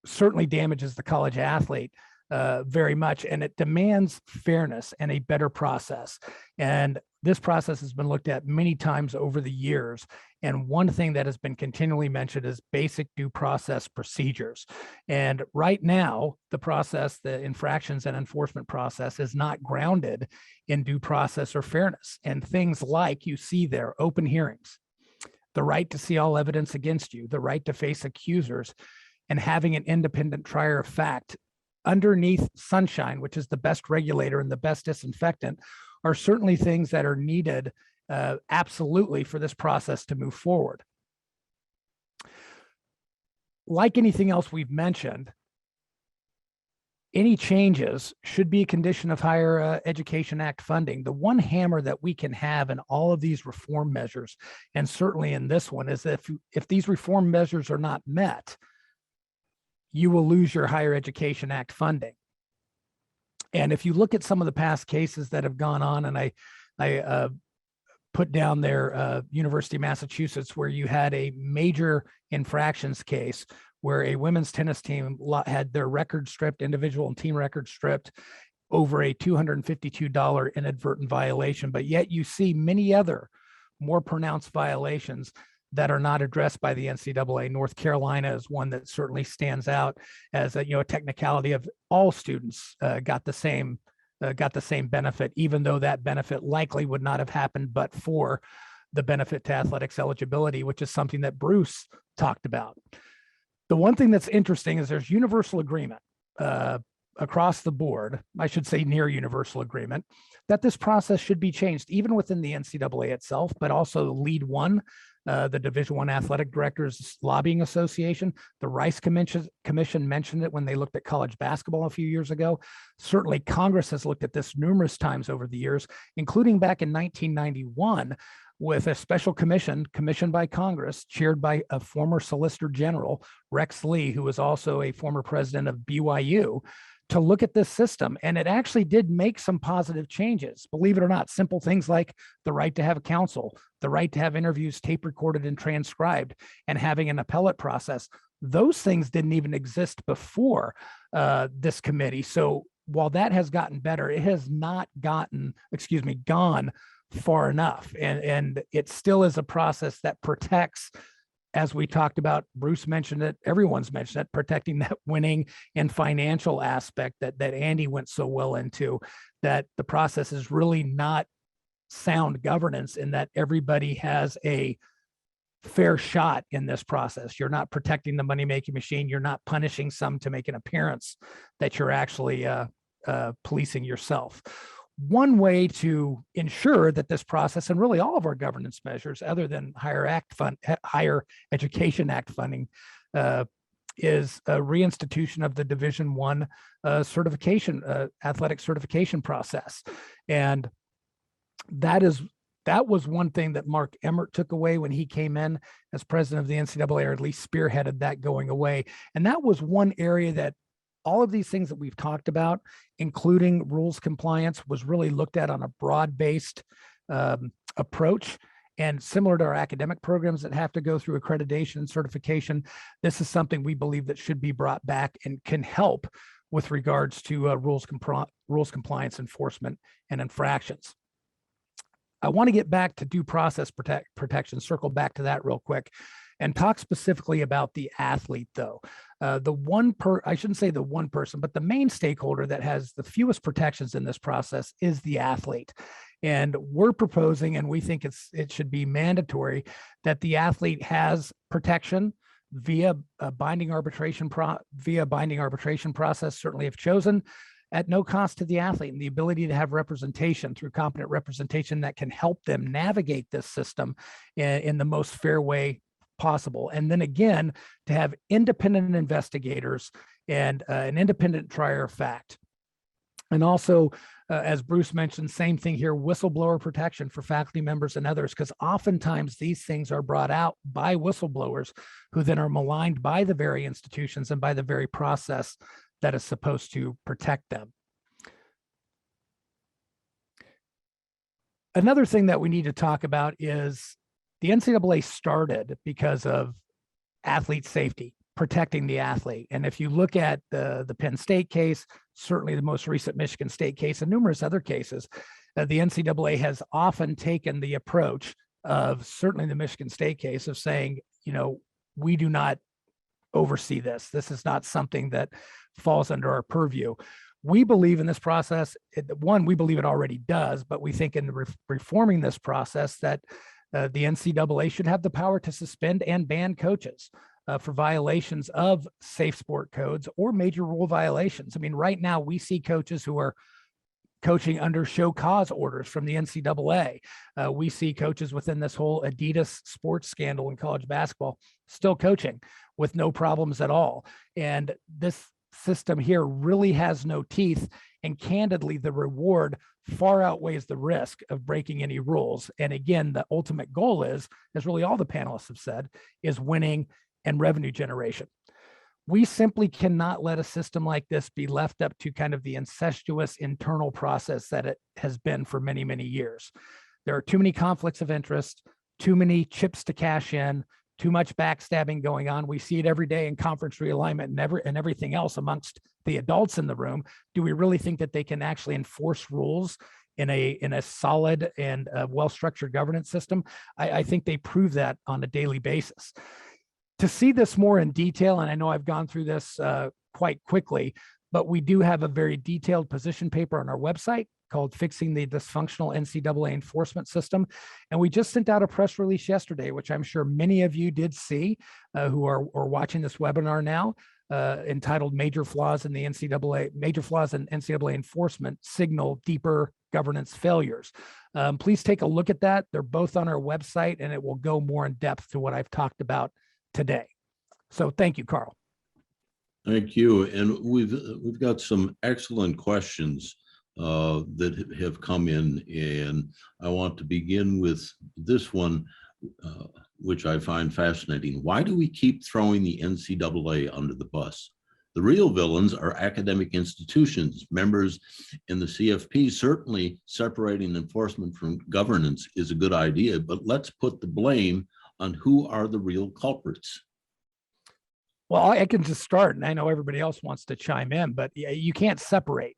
S7: certainly damages the college athlete very much. And it demands fairness and a better process. And this process has been looked at many times over the years. And one thing that has been continually mentioned is basic due process procedures. And right now, the process, the infractions and enforcement process, is not grounded in due process or fairness. And things like you see there, open hearings, the right to see all evidence against you, the right to face accusers, and having an independent trier of fact underneath sunshine, which is the best regulator and the best disinfectant, are certainly things that are needed absolutely for this process to move forward. Like anything else we've mentioned, any changes should be a condition of Higher Education Act funding. The one hammer that we can have in all of these reform measures, and certainly in this one, is that if these reform measures are not met, you will lose your Higher Education Act funding. And if you look at some of the past cases that have gone on, and I put down there University of Massachusetts, where you had a major infractions case where a women's tennis team had their record stripped, individual and team records stripped, over a $252 inadvertent violation. But yet you see many other more pronounced violations that are not addressed by the NCAA. North Carolina is one that certainly stands out as a technicality of all students got the same benefit, even though that benefit likely would not have happened but for the benefit to athletics eligibility, which is something that Bruce talked about. The one thing that's interesting is there's universal agreement across the board, I should say near universal agreement, that this process should be changed, even within the NCAA itself, but also Lead One, the Division I Athletic Directors Lobbying Association. The Rice Commission mentioned it when they looked at college basketball a few years ago. Certainly Congress has looked at this numerous times over the years, including back in 1991 with a special commission commissioned by Congress, chaired by a former Solicitor General, Rex Lee, who was also a former president of BYU, to look at this system. And it actually did make some positive changes, believe it or not. Simple things like the right to have counsel, the right to have interviews tape recorded and transcribed, and having an appellate process. Those things didn't even exist before this committee. So while that has gotten better, it has not gone far enough. And it still is a process that protects, as we talked about, Bruce mentioned it, everyone's mentioned it, protecting that winning and financial aspect that Andy went so well into, that the process is really not sound governance in that everybody has a fair shot in this process. You're not protecting the money-making machine. You're not punishing some to make an appearance, that you're actually policing yourself. One way to ensure that this process, and really all of our governance measures other than Higher Education Act funding, is a reinstitution of the Division I certification, athletic certification process. And that was one thing that Mark Emmert took away when he came in as president of the NCAA, or at least spearheaded that going away. And that was one area that all of these things that we've talked about, including rules compliance, was really looked at on a broad-based approach. And similar to our academic programs that have to go through accreditation and certification, this is something we believe that should be brought back and can help with regards to rules compliance enforcement and infractions. I want to get back to due process protection, circle back to that real quick, and talk specifically about the athlete, though. I shouldn't say the one person, but the main stakeholder that has the fewest protections in this process is the athlete. And we're proposing, and we think it should be mandatory, that the athlete has protection via a binding arbitration process, certainly if chosen, at no cost to the athlete, and the ability to have representation through competent representation that can help them navigate this system in the most fair way possible. And then again, to have independent investigators and an independent trier of fact. And also, as Bruce mentioned, same thing here, whistleblower protection for faculty members and others, because oftentimes these things are brought out by whistleblowers who then are maligned by the very institutions and by the very process that is supposed to protect them. Another thing that we need to talk about is the NCAA started because of athlete safety, protecting the athlete. And if you look at the Penn State case, certainly the most recent Michigan State case, and numerous other cases, the NCAA has often taken the approach of, certainly the Michigan State case, of saying, we do not oversee this. This is not something that falls under our purview. We believe in this process. We believe it already does, but we think in reforming this process that the NCAA should have the power to suspend and ban coaches for violations of safe sport codes or major rule violations. I mean, right now we see coaches who are coaching under show cause orders from the NCAA. We see coaches within this whole Adidas sports scandal in college basketball still coaching with no problems at all. And this system here really has no teeth. And candidly, the reward far outweighs the risk of breaking any rules. And again, the ultimate goal is, as really all the panelists have said, is winning and revenue generation. we simply cannot let a system like this be left up to kind of the incestuous internal process that it has been for many, many years. There are too many conflicts of interest, too many chips to cash in, too much backstabbing going on. We see it every day in conference realignment and everything else amongst the adults in the room. Do we really think that they can actually enforce rules in a solid and well-structured governance system? I think they prove that on a daily basis. To see this more in detail, and I know I've gone through this quite quickly, but we do have a very detailed position paper on our website called Fixing the Dysfunctional NCAA Enforcement System. And we just sent out a press release yesterday, which I'm sure many of you did see who are watching this webinar now, entitled Major Flaws in NCAA Enforcement Signal Deeper Governance Failures. Please take a look at that. They're both on our website, and it will go more in depth to what I've talked about today. So thank you, Carl.
S2: Thank you. And we've got some excellent questions that have come in, and I want to begin with this one, which I find fascinating. Why do we keep throwing the NCAA under the bus? The real villains are academic institutions, members in the CFP. Certainly separating enforcement from governance is a good idea, but let's put the blame on who are the real culprits.
S7: Well, I can just start, and I know everybody else wants to chime in, but you can't separate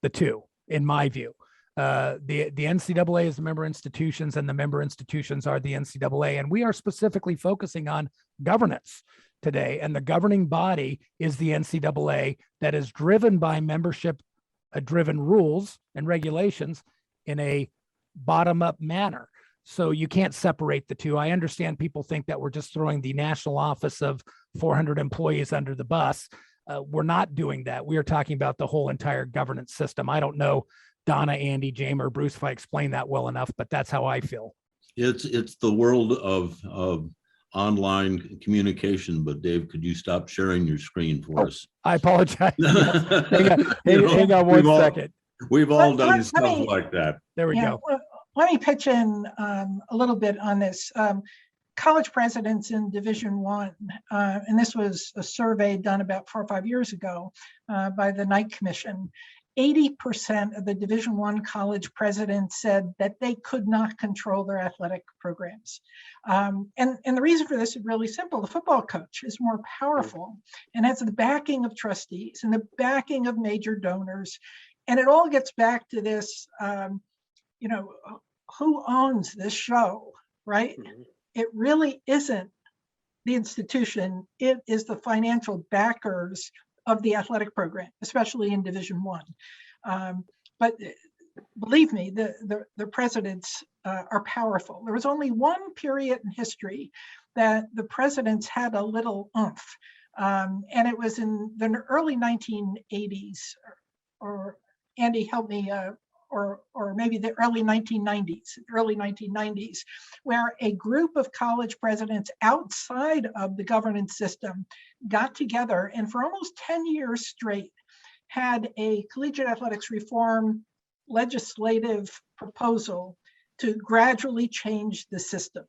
S7: the two, in my view. The NCAA is the member institutions, and the member institutions are the NCAA, and we are specifically focusing on governance today, and the governing body is the NCAA, that is driven by membership-driven rules and regulations in a bottom-up manner. So you can't separate the two. I understand people think that we're just throwing the national office of 400 employees under the bus. We're not doing that. We are talking about the whole entire governance system. I don't know, Donna, Andy, James, or Bruce, if I explained that well enough, but that's how I feel.
S2: It's the world of online communication, but Dave, could you stop sharing your screen for us?
S7: I apologize. Yes. Hang on one second.
S2: We've all done stuff like that.
S7: There we go.
S3: Well, let me pitch in a little bit on this. College presidents in Division I, and this was a survey done about 4 or 5 years ago by the Knight Commission. 80% of the Division I college presidents said that they could not control their athletic programs. And the reason for this is really simple. The football coach is more powerful and has the backing of trustees and the backing of major donors. And it all gets back to this, who owns this show, right? Mm-hmm. It really isn't the institution. It is the financial backers of the athletic program, especially in Division I. But believe me, the presidents are powerful. There was only one period in history that the presidents had a little oomph, and it was in the early 1980s, or Andy, help me, or maybe the early 1990s, where a group of college presidents outside of the governance system got together and for almost 10 years straight had a collegiate athletics reform legislative proposal to gradually change the system.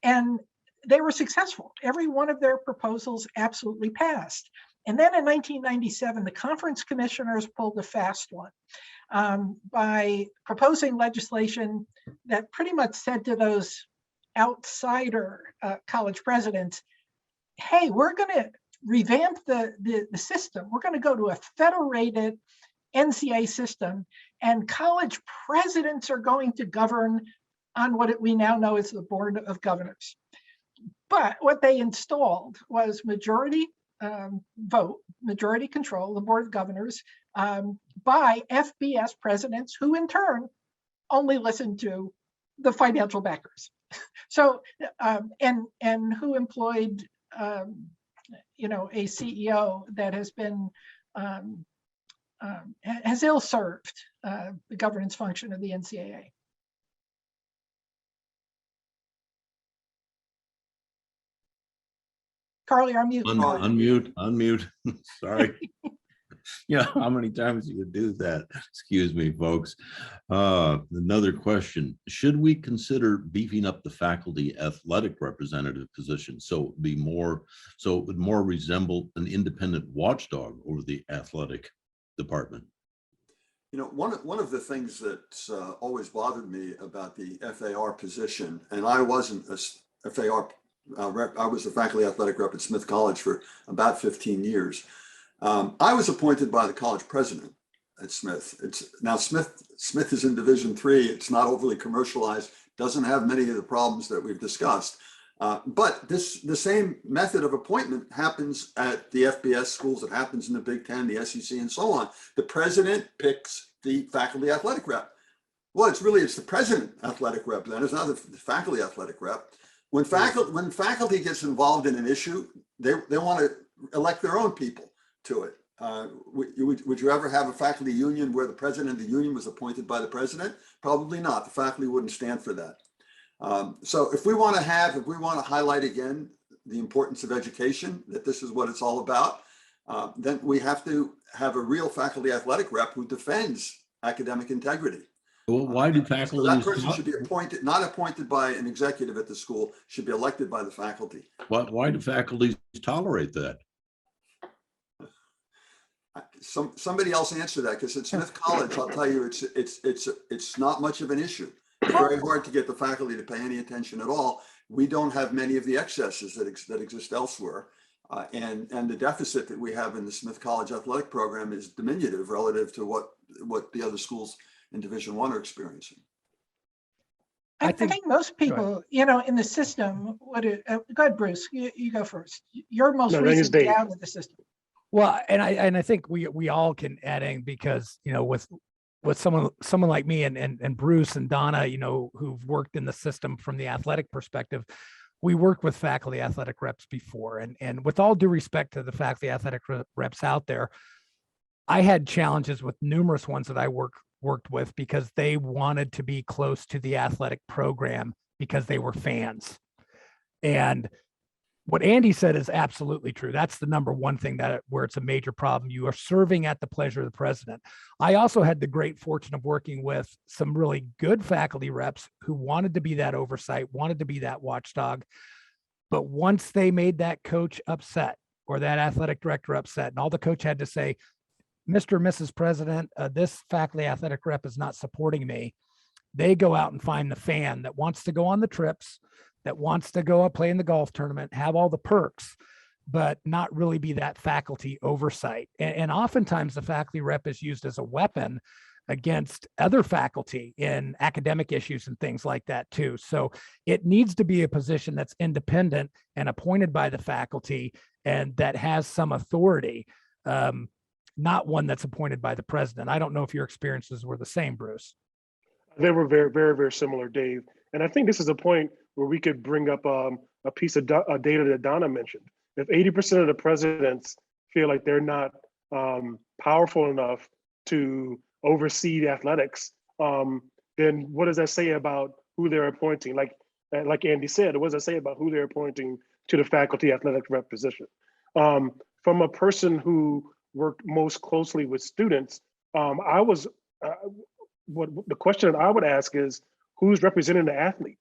S3: And they were successful. Every one of their proposals absolutely passed. And then in 1997, the conference commissioners pulled a fast one by proposing legislation that pretty much said to those outsider college presidents, hey, we're going to revamp the system. We're going to go to a federated NCAA system, and college presidents are going to govern on what we now know as the Board of Governors. But what they installed was majority vote, majority control, the Board of Governors, by FBS presidents who in turn only listened to the financial backers. So, and who employed, a CEO that has been, has ill-served the governance function of the NCAA. Carly, you're on mute.
S2: Unmute. Sorry. Yeah, how many times do you do that? Excuse me, folks. Another question. Should we consider beefing up the faculty athletic representative position so it would more resemble an independent watchdog over the athletic department?
S5: You know, one of the things that's always bothered me about the FAR position, and I wasn't a FAR rep, I was a faculty athletic rep at Smith College for about 15 years. I was appointed by the college president at Smith. Smith is in Division III. It's not overly commercialized, doesn't have many of the problems that we've discussed. But the same method of appointment happens at the FBS schools. It happens in the Big Ten, the SEC, and so on. The president picks the faculty athletic rep. Well, it's the president athletic rep. Then it's not the faculty athletic rep. When faculty gets involved in an issue, they want to elect their own people to it. Would you ever have a faculty union where the president of the union was appointed by the president? Probably not. The faculty wouldn't stand for that. So if we want to highlight again the importance of education, that this is what it's all about, then we have to have a real faculty athletic rep who defends academic integrity.
S2: Well, why do faculty?
S5: So that person should be appointed, not appointed by an executive at the school, should be elected by the faculty.
S2: Why do faculty tolerate that?
S5: Somebody else answer that, because at Smith College, I'll tell you, it's not much of an issue. It's very hard to get the faculty to pay any attention at all. We don't have many of the excesses that exist elsewhere. And the deficit that we have in the Smith College athletic program is diminutive relative to what the other schools in Division I are experiencing.
S3: I think most people, in the system, go ahead, Bruce, you go first. You're most recently out of the system.
S7: Well, and I think we all can add in, because, with someone like me and Bruce and Donna, who've worked in the system from the athletic perspective, we worked with faculty athletic reps before. And with all due respect to the faculty athletic reps out there, I had challenges with numerous ones that I worked with, because they wanted to be close to the athletic program because they were fans. And what Andy said is absolutely true. That's the number one thing where it's a major problem. You are serving at the pleasure of the president. I also had the great fortune of working with some really good faculty reps who wanted to be that oversight, wanted to be that watchdog. But once they made that coach upset or that athletic director upset, and all the coach had to say, Mr. or Mrs. President, this faculty athletic rep is not supporting me, they go out and find the fan that wants to go on the trips, that wants to go up, play in the golf tournament, have all the perks, but not really be that faculty oversight. And oftentimes the faculty rep is used as a weapon against other faculty in academic issues and things like that too. So it needs to be a position that's independent and appointed by the faculty and that has some authority, not one that's appointed by the president. I don't know if your experiences were the same, Bruce.
S4: They were very, very, very similar, Dave. And I think this is a point where we could bring up a piece of data that Donna mentioned. If 80% of the presidents feel like they're not powerful enough to oversee the athletics, then what does that say about who they're appointing? Like Andy said, what does that say about who they're appointing to the faculty athletic rep position? From a person who worked most closely with students, what the question that I would ask is, who's representing the athlete?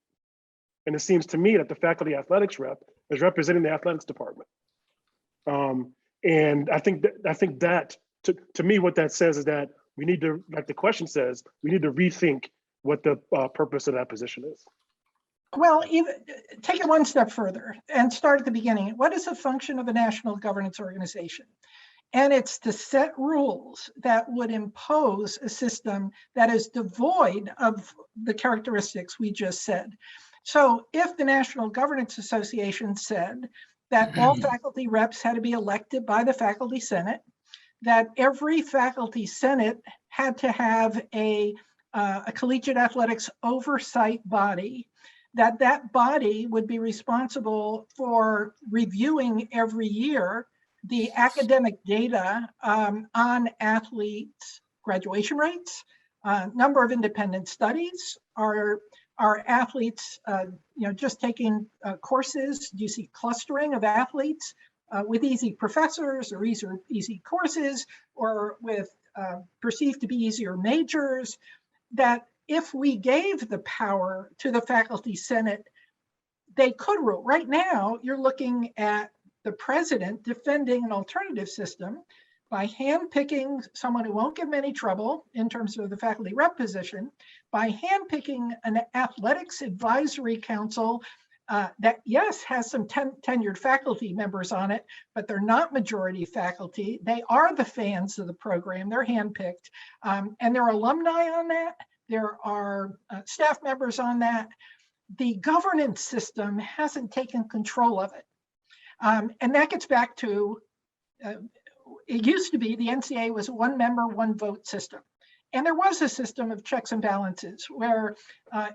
S4: And it seems to me that the faculty athletics rep is representing the athletics department. And I think that to me, what that says is that we need to, like the question says, we need to rethink what the purpose of that position is.
S3: Well, even take it one step further and start at the beginning. What is the function of a national governance organization? And it's to set rules that would impose a system that is devoid of the characteristics we just said. So if the National Governance Association said that all faculty reps had to be elected by the faculty senate, that every faculty senate had to have a collegiate athletics oversight body, that body would be responsible for reviewing every year the academic data on athletes' graduation rates, number of independent studies, are athletes just taking courses? Do you see clustering of athletes? with easy professors or easy courses, or with perceived to be easier majors, that if we gave the power to the faculty senate, they could rule. Right now, you're looking at the president defending an alternative system by handpicking someone who won't give him any trouble in terms of the faculty rep position, by handpicking an athletics advisory council that, yes, has some tenured faculty members on it, but they're not majority faculty. They are the fans of the program. They're handpicked. And there are alumni on that. There are staff members on that. The governance system hasn't taken control of it. And that gets back to, it used to be the NCAA was a one member, one vote system. And there was a system of checks and balances where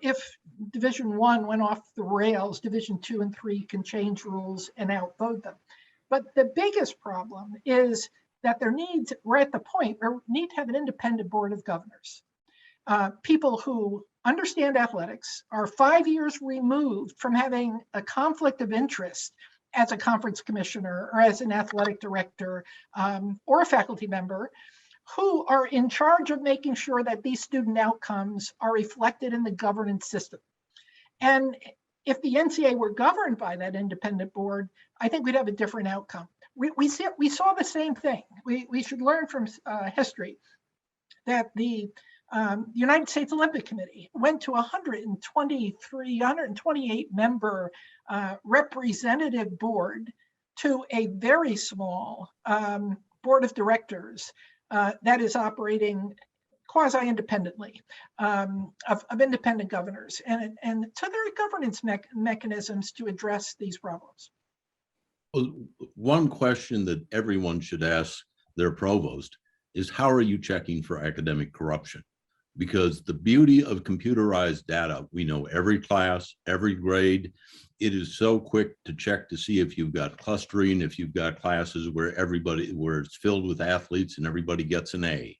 S3: if Division I went off the rails, Division II and III can change rules and outvote them. But the biggest problem is that we're at the point where we need to have an independent board of governors. People who understand athletics, are 5 years removed from having a conflict of interest as a conference commissioner or as an athletic director or a faculty member, who are in charge of making sure that these student outcomes are reflected in the governance system. And if the NCAA were governed by that independent board, I think we'd have a different outcome. We saw the same thing. We should learn from history that the United States Olympic Committee went to 128 member representative board to a very small board of directors that is operating quasi-independently of independent governors. And so there are governance mechanisms to address these problems.
S2: Well, one question that everyone should ask their provost is, how are you checking for academic corruption? Because the beauty of computerized data, we know every class, every grade. It is so quick to check to see if you've got clustering, if you've got classes where it's filled with athletes and everybody gets an A.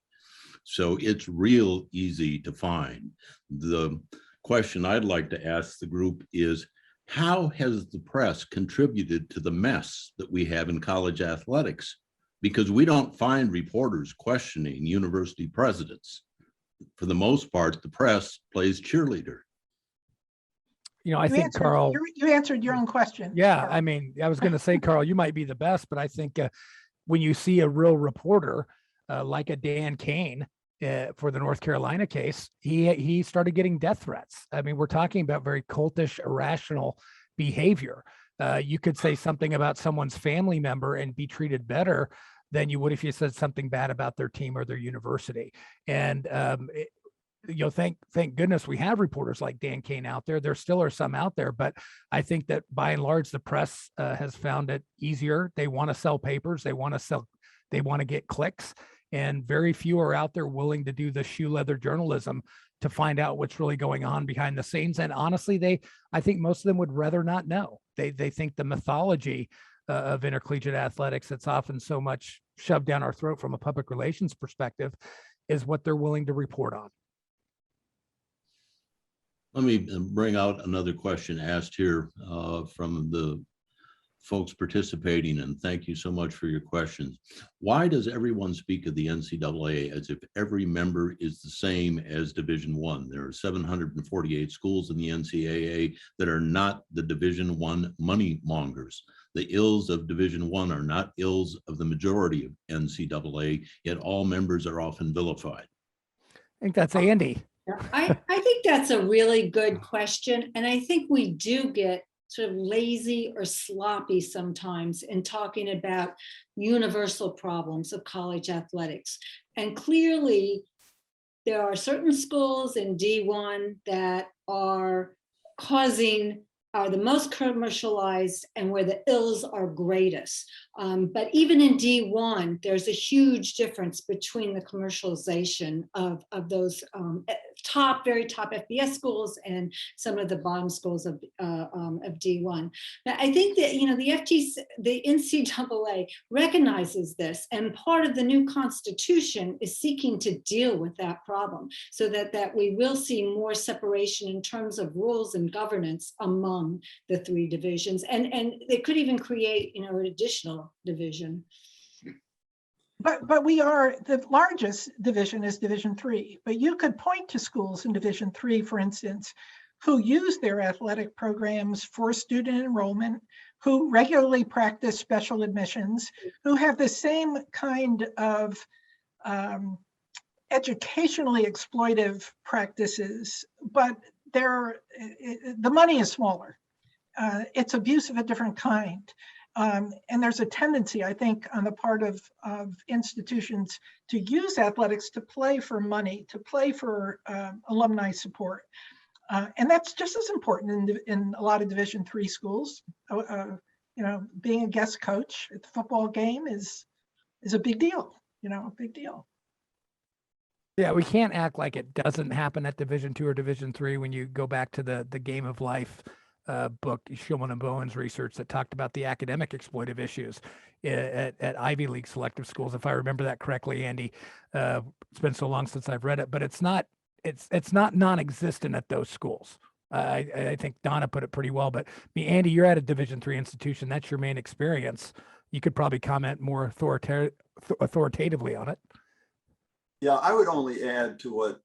S2: So it's real easy to find. The question I'd like to ask the group is, how has the press contributed to the mess that we have in college athletics? Because we don't find reporters questioning university presidents. For the most part, the press plays cheerleader.
S7: You know, I think, Carl,
S3: you answered your own question.
S7: Yeah,
S3: Carl.
S7: I mean, I was going to say, Carl, you might be the best, but I think when you see a real reporter like a Dan Kane for the North Carolina case, he started getting death threats. I mean, we're talking about very cultish, irrational behavior. You could say something about someone's family member and be treated better than you would if you said something bad about their team or their university. And thank goodness we have reporters like Dan Kane out there. There still are some out there, but I think that by and large, the press has found it easier. They want to sell papers. They want to get clicks, and very few are out there willing to do the shoe leather journalism to find out what's really going on behind the scenes. And honestly, I think most of them would rather not know. They think the mythology of intercollegiate athletics that's often so much shoved down our throat from a public relations perspective is what they're willing to report on.
S2: Let me bring out another question asked here from the folks participating, and thank you so much for your questions. Why does everyone speak of the NCAA as if every member is the same as Division I? There are 748 schools in the NCAA that are not the Division I money mongers. The ills of Division I are not ills of the majority of NCAA, yet all members are often vilified.
S7: I think that's Andy.
S6: I think that's a really good question. And I think we do get sort of lazy or sloppy sometimes in talking about universal problems of college athletics. And clearly, there are certain schools in D1 that are the most commercialized and where the ills are greatest. But even in D1, there's a huge difference between the commercialization of those very top FBS schools and some of the bottom schools of D1. Now, I think that, the NCAA recognizes this, and part of the new Constitution is seeking to deal with that problem so that we will see more separation in terms of rules and governance among the three divisions. And they could even create, an additional division.
S3: But we are, the largest division is Division III, but you could point to schools in Division III, for instance, who use their athletic programs for student enrollment, who regularly practice special admissions, who have the same kind of educationally exploitive practices, but the money is smaller. It's abuse of a different kind. And there's a tendency, I think, on the part of institutions to use athletics to play for money, to play for alumni support. And that's just as important in a lot of Division III schools. Being a guest coach at the football game is a big deal, a big deal.
S7: Yeah, we can't act like it doesn't happen at Division II or Division III when you go back to the Game of Life book, Shulman and Bowen's research that talked about the academic exploitive issues at Ivy League selective schools, if I remember that correctly, Andy. It's been so long since I've read it, but it's not non-existent at those schools. I think Donna put it pretty well, but Andy, you're at a Division III institution. That's your main experience. You could probably comment more authoritatively on it.
S5: Yeah, I would only add to what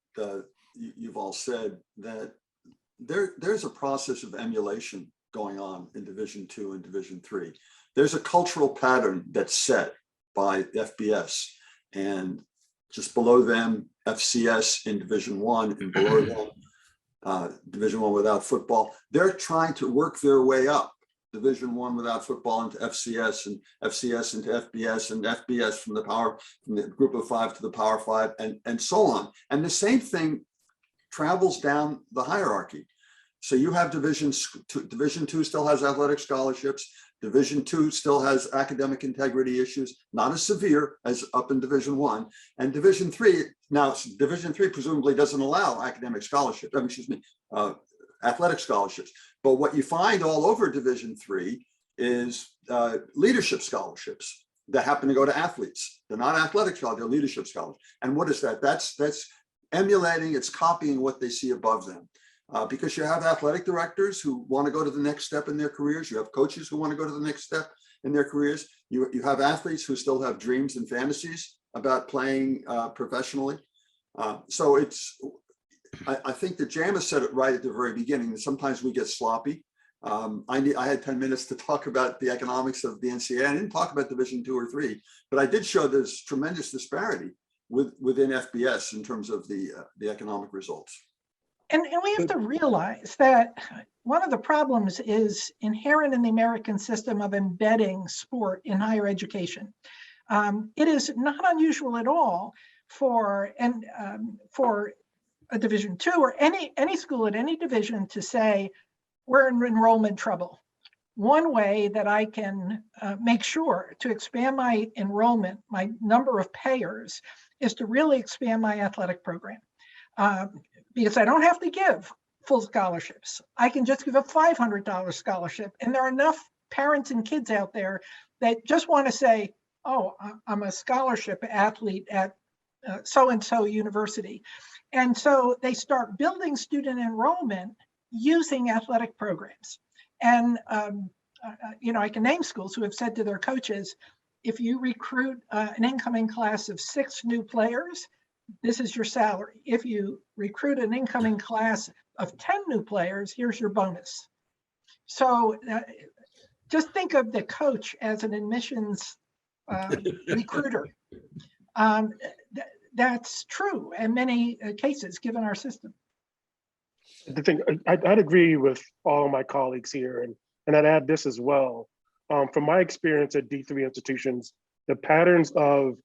S5: you've all said, that there's a process of emulation going on in Division II and Division III. There's a cultural pattern that's set by FBS, and just below them, FCS in Division I, and below them, Division I without football. They're trying to work their way up, Division I without football into FCS, and FCS into FBS, and FBS from the group of five to the Power Five, and so on. And the same thing travels down the hierarchy. So you have Division II still has athletic scholarships. Division II still has academic integrity issues, not as severe as up in Division I. And Division III, now Division III presumably doesn't allow academic scholarships, athletic scholarships. But what you find all over Division III is leadership scholarships that happen to go to athletes. They're not athletic scholarships, they're leadership scholarships. And what is that? That's emulating, it's copying what they see above them. Because you have athletic directors who want to go to the next step in their careers. You have coaches who want to go to the next step in their careers. You have athletes who still have dreams and fantasies about playing professionally. So I think that Jama said it right at the very beginning, that sometimes we get sloppy. I had 10 minutes to talk about the economics of the Ncaa. I didn't talk about Division II or III, but I did show there's tremendous disparity within FBS in terms of the economic results.
S3: And we have to realize that one of the problems is inherent in the American system of embedding sport in higher education. It is not unusual at all for a Division II or any school at any division to say, we're in enrollment trouble. One way that I can make sure to expand my enrollment, my number of payers, is to really expand my athletic program. Because I don't have to give full scholarships. I can just give a $500 scholarship. And there are enough parents and kids out there that just want to say, oh, I'm a scholarship athlete at so-and-so university. And so they start building student enrollment using athletic programs. And, I can name schools who have said to their coaches, if you recruit an incoming class of 6 new players, this is your salary. If you recruit an incoming class of 10 new players, here's your bonus. So just think of the coach as an admissions recruiter. That's true in many cases, given our system.
S4: The thing, I'd agree with all of my colleagues here, and I'd add this as well. From my experience at D3 institutions, the patterns of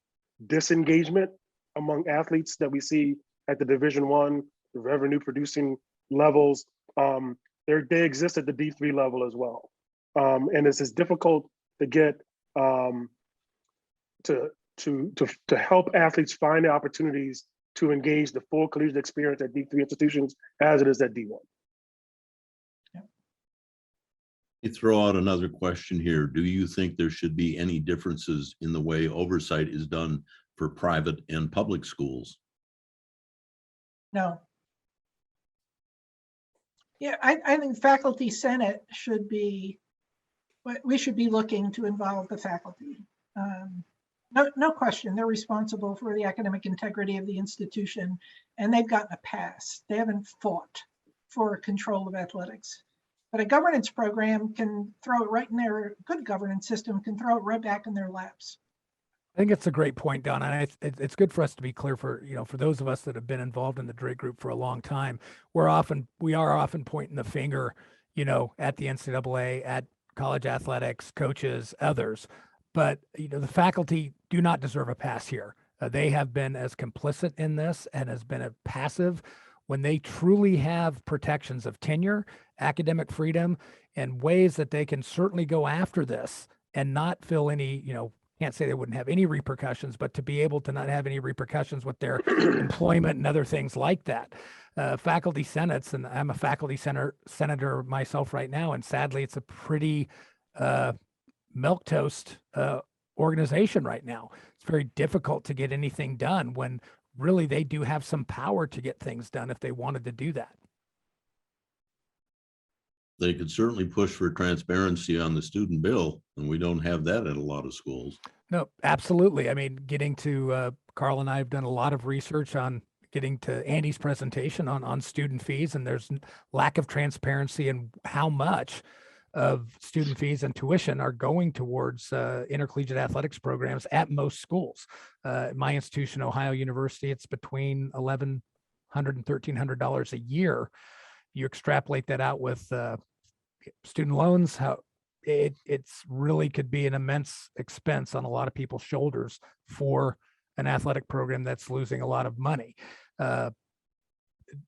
S4: disengagement among athletes that we see at the Division I, the revenue producing levels, they exist at the D3 level as well. And it's difficult to get to help athletes find the opportunities to engage the full collegiate experience at D3 institutions as it is at D1.
S2: You throw out another question here. Do you think there should be any differences in the way oversight is done for private and public schools?
S3: No. Yeah, I think faculty senate should be, we should be looking to involve the faculty. No question, they're responsible for the academic integrity of the institution, and they've gotten a pass. They haven't fought for control of athletics. But a governance program can throw it right in their, good governance system can throw it right back in their laps.
S7: I think it's a great point, Donna. And it's good for us to be clear for, for those of us that have been involved in the Drake Group for a long time. We are often pointing the finger, at the NCAA, at college athletics, coaches, others. But, the faculty do not deserve a pass here. They have been as complicit in this and has been a passive when they truly have protections of tenure, academic freedom, and ways that they can certainly go after this and not feel any, can't say they wouldn't have any repercussions, but to be able to not have any repercussions with their employment and other things like that. Faculty senates, and I'm a faculty senator myself right now, and sadly, it's a pretty milquetoast organization right now. It's very difficult to get anything done when really they do have some power to get things done if they wanted to do that.
S2: They could certainly push for transparency on the student bill, and we don't have that at a lot of schools.
S7: No, absolutely. I mean, getting to Carl and I have done a lot of research on getting to Andy's presentation on student fees, and there's lack of transparency in how much of student fees and tuition are going towards intercollegiate athletics programs at most schools. My institution, Ohio University, it's between $1,100 and $1,300 a year. You extrapolate that out with student loans, how it's really could be an immense expense on a lot of people's shoulders for an athletic program that's losing a lot of money.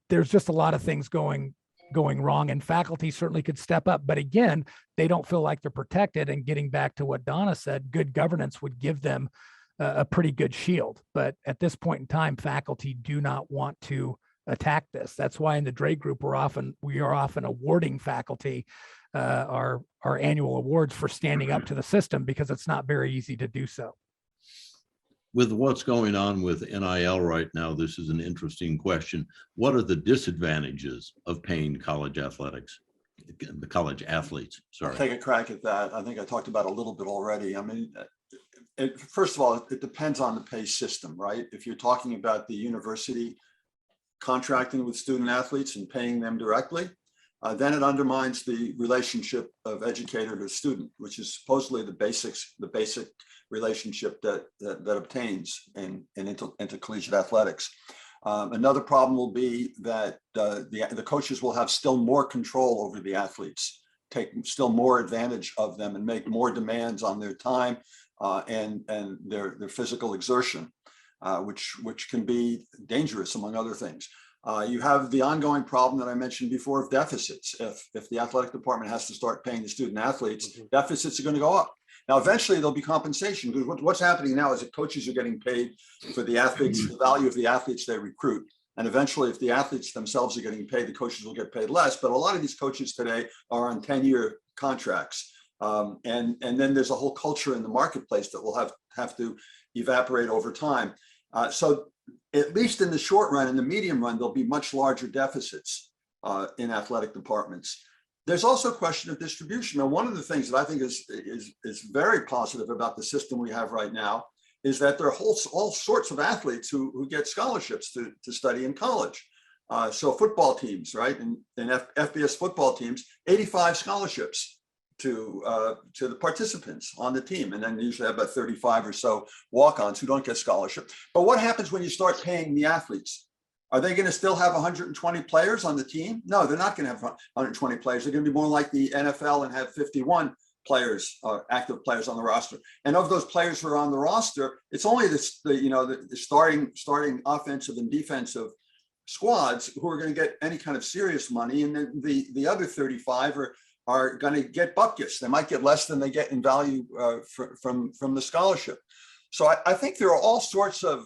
S7: There's just a lot of things going wrong, and faculty certainly could step up. But again, they don't feel like they're protected. And getting back to what Donna said, good governance would give them a pretty good shield. But at this point in time, faculty do not want to attack this. That's why in the Drake Group, we are often awarding faculty our annual awards for standing up to the system, because it's not very easy to do so.
S2: With what's going on with NIL right now, this is an interesting question. What are the disadvantages of paying college athletics, the college athletes? Sorry.
S5: I'll take a crack at that. I think I talked about it a little bit already. I mean, first of all, it depends on the pay system, right? If you're talking about the university contracting with student athletes and paying them directly, then it undermines the relationship of educator to student, which is supposedly the basic relationship that obtains in intercollegiate athletics. Another problem will be that the coaches will have still more control over the athletes, take still more advantage of them, and make more demands on their time and their physical exertion, which can be dangerous, among other things. You have the ongoing problem that I mentioned before of deficits. If the athletic department has to start paying the student athletes, deficits are going to go up. Now, eventually there'll be compensation, because what's happening now is that coaches are getting paid for the athletes, the value of the athletes they recruit. And eventually, if the athletes themselves are getting paid, the coaches will get paid less. But a lot of these coaches today are on 10-year contracts. And then there's a whole culture in the marketplace that will have to evaporate over time. So at least in the short run, in the medium run, there'll be much larger deficits in athletic departments. There's also a question of distribution. Now, one of the things that I think is very positive about the system we have right now is that there are all sorts of athletes who get scholarships to study in college. So football teams, right? And FBS football teams, 85 scholarships to the participants on the team. And then you usually have about 35 or so walk-ons who don't get scholarship. But what happens when you start paying the athletes? Are they going to still have 120 players on the team? No, they're not going to have 120 players. They're going to be more like the NFL and have 51 players, active players on the roster. And of those players who are on the roster, it's only the starting offensive and defensive squads who are going to get any kind of serious money. And then the other 35 are going to get bupkis. They might get less than they get in value from the scholarship. So I think there are all sorts of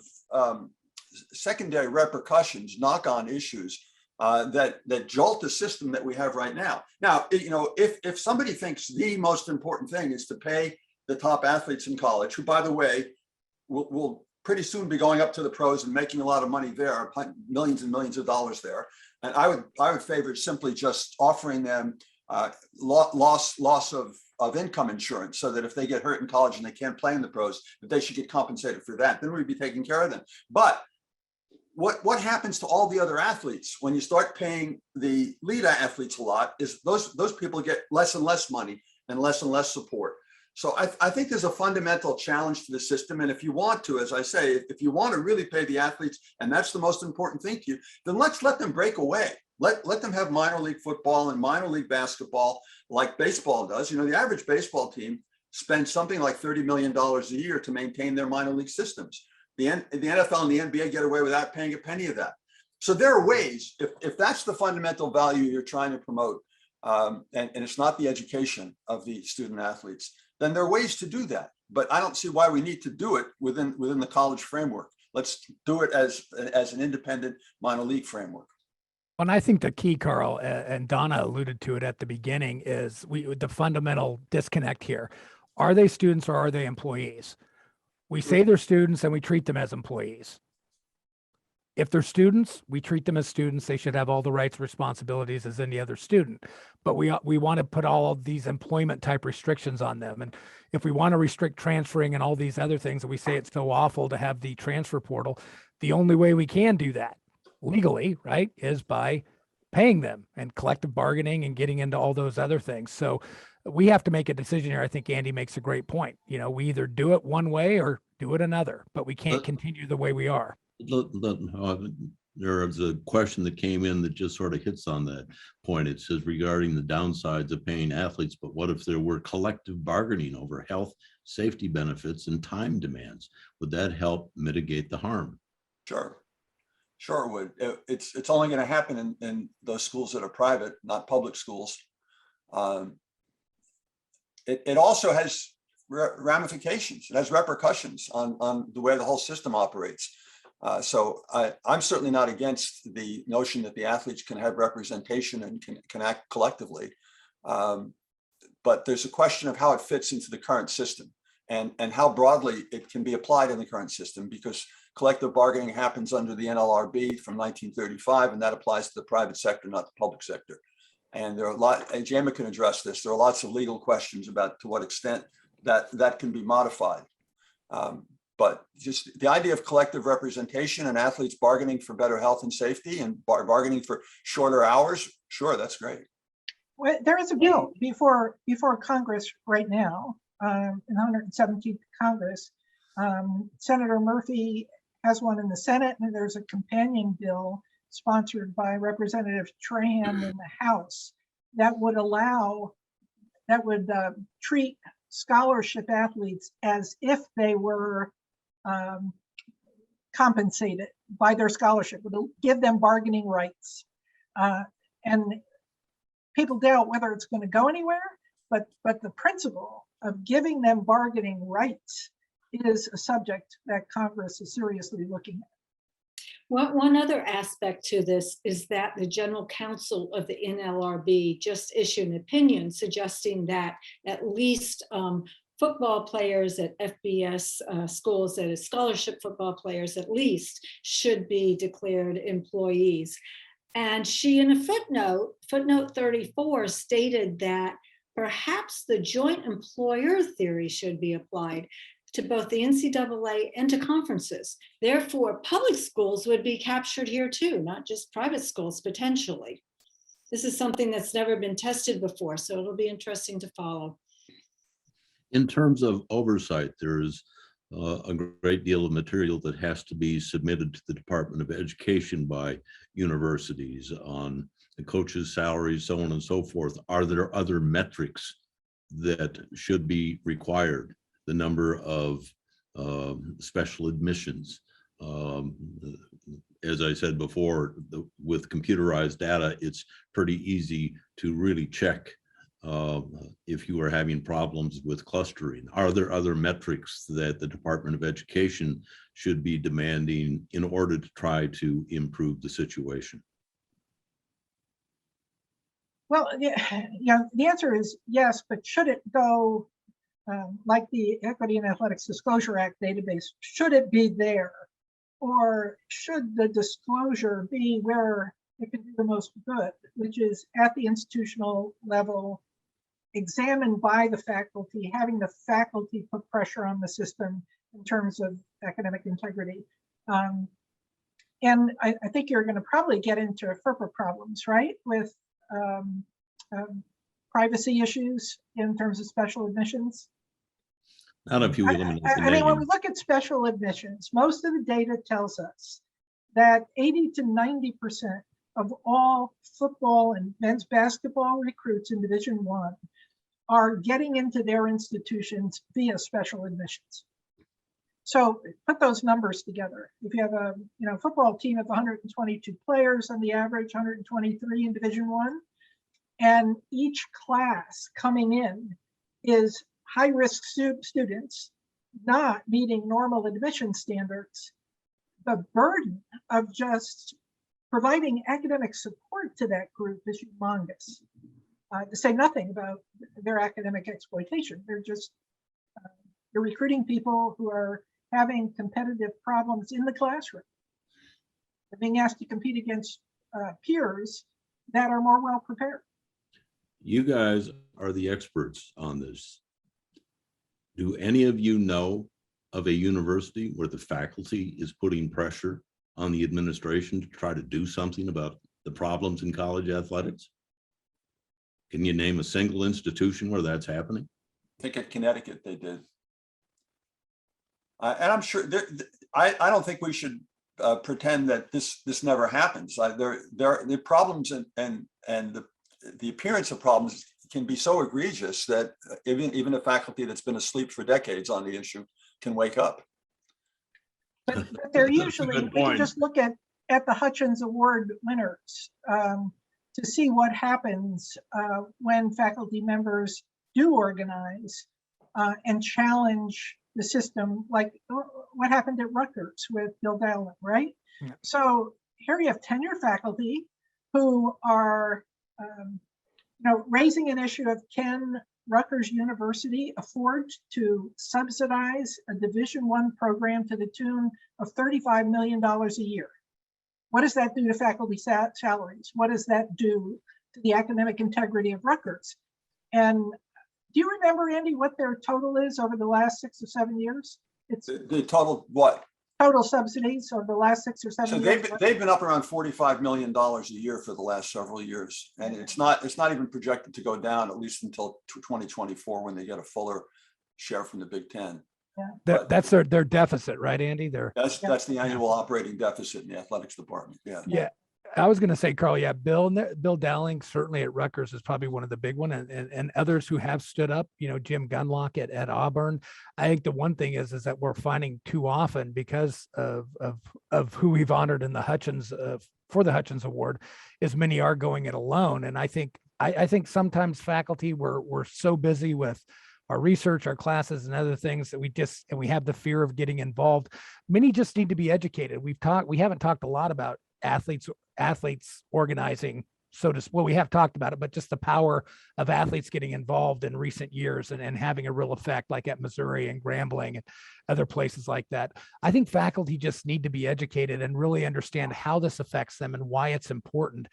S5: secondary repercussions, knock-on issues that jolt the system that we have right now. Now, if somebody thinks the most important thing is to pay the top athletes in college, who, by the way, will pretty soon be going up to the pros and making a lot of money there, millions and millions of dollars there. And I would favor simply just offering them loss of income insurance, so that if they get hurt in college and they can't play in the pros, that they should get compensated for that. Then we'd be taking care of them. But what happens to all the other athletes when you start paying the lead athletes a lot is those people get less and less money and less support. So I think there's a fundamental challenge to the system. And if you want to, as I say, if you want to really pay the athletes, and that's the most important thing to you, then let's let them break away. Let them have minor league football and minor league basketball like baseball does. The average baseball team spends something like $30 million a year to maintain their minor league systems. The NFL and the NBA get away without paying a penny of that. So there are ways, if that's the fundamental value you're trying to promote, and it's not the education of the student athletes, then there are ways to do that. But I don't see why we need to do it within the college framework. Let's do it as an independent minor league framework.
S7: And I think the key, Carl, and Donna alluded to it at the beginning, is the fundamental disconnect here. Are they students or are they employees? We say they're students and we treat them as employees. If they're students, we treat them as students. They should have all the rights and responsibilities as any other student. But we want to put all of these employment type restrictions on them. And if we want to restrict transferring and all these other things, and we say it's so awful to have the transfer portal, the only way we can do that legally, right, is by paying them and collective bargaining and getting into all those other things. So we have to make a decision here. I think Andy makes a great point. We either do it one way or do it another, but we can't continue the way we are.
S2: There is a question that came in that just sort of hits on that point. It says regarding the downsides of paying athletes, but what if there were collective bargaining over health, safety benefits, and time demands? Would that help mitigate the harm?
S5: Sure it would. It's only going to happen in those schools that are private, not public schools. It also has ramifications. It has repercussions on the way the whole system operates. So I'm certainly not against the notion that the athletes can have representation and can act collectively. But there's a question of how it fits into the current system and how broadly it can be applied in the current system, because collective bargaining happens under the NLRB from 1935, and that applies to the private sector, not the public sector. And there are and Jama can address this, there are lots of legal questions about to what extent that can be modified. But just the idea of collective representation and athletes bargaining for better health and safety and bargaining for shorter hours, sure, that's great.
S3: Well, there is a bill before Congress right now, in the 117th Congress. Senator Murphy has one in the Senate, and there's a companion bill sponsored by Representative Trahan in the House that would treat scholarship athletes as if they were compensated by their scholarship. It will give them bargaining rights. And people doubt whether it's going to go anywhere, but the principle of giving them bargaining rights is a subject that Congress is seriously looking at.
S6: Well, one other aspect to this is that the General Counsel of the NLRB just issued an opinion suggesting that at least football players at FBS schools, that is scholarship football players at least, should be declared employees. And she, in a footnote 34, stated that perhaps the joint employer theory should be applied to both the NCAA and to conferences. Therefore, public schools would be captured here too, not just private schools potentially. This is something that's never been tested before, so it'll be interesting to follow.
S2: In terms of oversight, there's a great deal of material that has to be submitted to the Department of Education by universities on the coaches' salaries, so on and so forth. Are there other metrics that should be required? The number of special admissions. As I said before, with computerized data, it's pretty easy to really check if you are having problems with clustering? Are there other metrics that the Department of Education should be demanding in order to try to improve the situation?
S3: Well, yeah, the answer is yes, but should it go like the Equity and Athletics Disclosure Act database? Should it be there? Or should the disclosure be where it can do the most good, which is at the institutional level, examined by the faculty, having the faculty put pressure on the system in terms of academic integrity. And I think you're going to probably get into FERPA problems, right? With privacy issues in terms of special admissions.
S2: Not if you eliminate the
S3: I mean, when
S2: name.
S3: we look at special admissions, most of the data tells us that 80 to 90% of all football and men's basketball recruits in Division I are getting into their institutions via special admissions. So put those numbers together. If you have a football team of 122 players on the average, 123 in Division I, and each class coming in is high-risk students not meeting normal admission standards, the burden of just providing academic support to that group is humongous. To say nothing about their academic exploitation. They're just, you're recruiting people who are having competitive problems in the classroom. They're being asked to compete against peers that are more well prepared.
S2: You guys are the experts on this. Do any of you know of a university where the faculty is putting pressure on the administration to try to do something about the problems in college athletics? Can you name a single institution where that's happening?
S5: I think at Connecticut they did. And I'm sure I don't think we should pretend that this never happens. The problems and the appearance of problems can be so egregious that even a faculty that's been asleep for decades on the issue can wake up.
S3: But they're usually, we can just look at the Hutchins Award winners to see what happens when faculty members do organize and challenge the system, like what happened at Rutgers with Bill Dowling, right? Yeah. So here you have tenure faculty who are raising an issue of, can Rutgers University afford to subsidize a Division I program to the tune of $35 million a year? What does that do to faculty salaries? What does that do to the academic integrity of Rutgers? And do you remember, Andy, what their total is over the last 6 or 7 years? It's
S5: the total what?
S3: Total subsidies over the last 6 or 7 years.
S5: So they've been up around $45 million a year for the last several years, and it's not even projected to go down at least until 2024 when they get a fuller share from the Big Ten.
S7: Yeah. That's their deficit, right, Andy?
S5: That's the annual operating deficit in the athletics department. Yeah.
S7: Yeah. I was going to say, Carl, yeah, Bill Dowling certainly at Rutgers is probably one of the big one, and others who have stood up, Jim Gunlock at Auburn. I think the one thing is that we're finding too often, because of who we've honored in the Hutchins for the Hutchins Award, is many are going it alone. And I think sometimes faculty we're so busy with our research, our classes, and other things that we have the fear of getting involved. Many just need to be educated. We haven't talked a lot about athletes organizing, we have talked about it, but just the power of athletes getting involved in recent years and having a real effect, like at Missouri and Grambling and other places like that. I think faculty just need to be educated and really understand how this affects them and why it's important.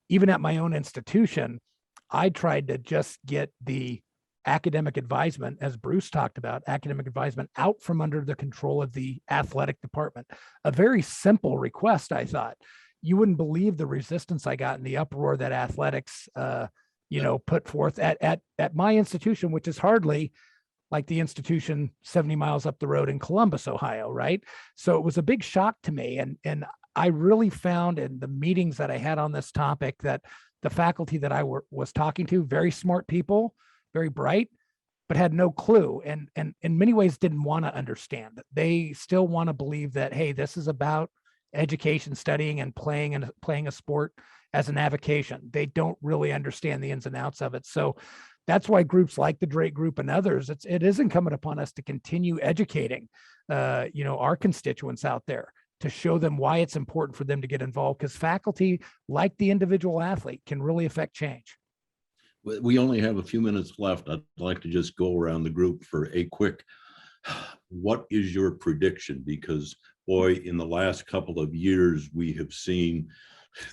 S7: Even at my own institution, I tried to just get the academic advisement, as Bruce talked about, academic advisement out from under the control of the athletic department. A very simple request, I thought. You wouldn't believe the resistance I got in the uproar that athletics, put forth at my institution, which is hardly like the institution 70 miles up the road in Columbus, Ohio, right? So it was a big shock to me. And I really found in the meetings that I had on this topic that the faculty that I was talking to, very smart people, very bright, but had no clue, and in many ways didn't want to understand. They still want to believe that, hey, this is about education, studying, and playing a sport as an avocation. They don't really understand the ins and outs of it. So that's why groups like the Drake Group and others, it is incumbent upon us to continue educating, our constituents out there, to show them why it's important for them to get involved, because faculty, like the individual athlete, can really affect change.
S2: We only have a few minutes left. I'd like to just go around the group for a quick, what is your prediction? Because boy, in the last couple of years, we have seen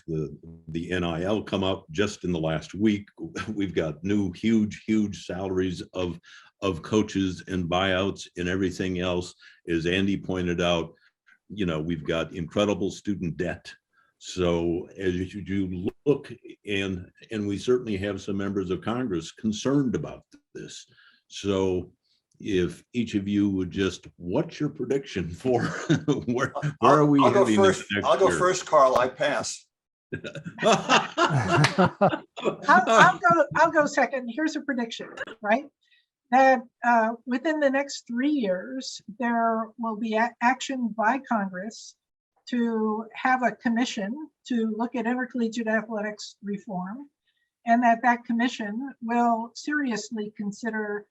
S2: the NIL come up just in the last week. We've got new huge salaries of coaches and buyouts and everything else. As Andy pointed out, we've got incredible student debt. So as you look, and we certainly have some members of Congress concerned about this. So if each of you would just, what's your prediction for where are we heading next year?
S5: I'll go first, Carl. I pass.
S3: I'll go second. Here's a prediction, right? That within the next 3 years, there will be action by Congress to have a commission to look at intercollegiate athletics reform, and that commission will seriously consider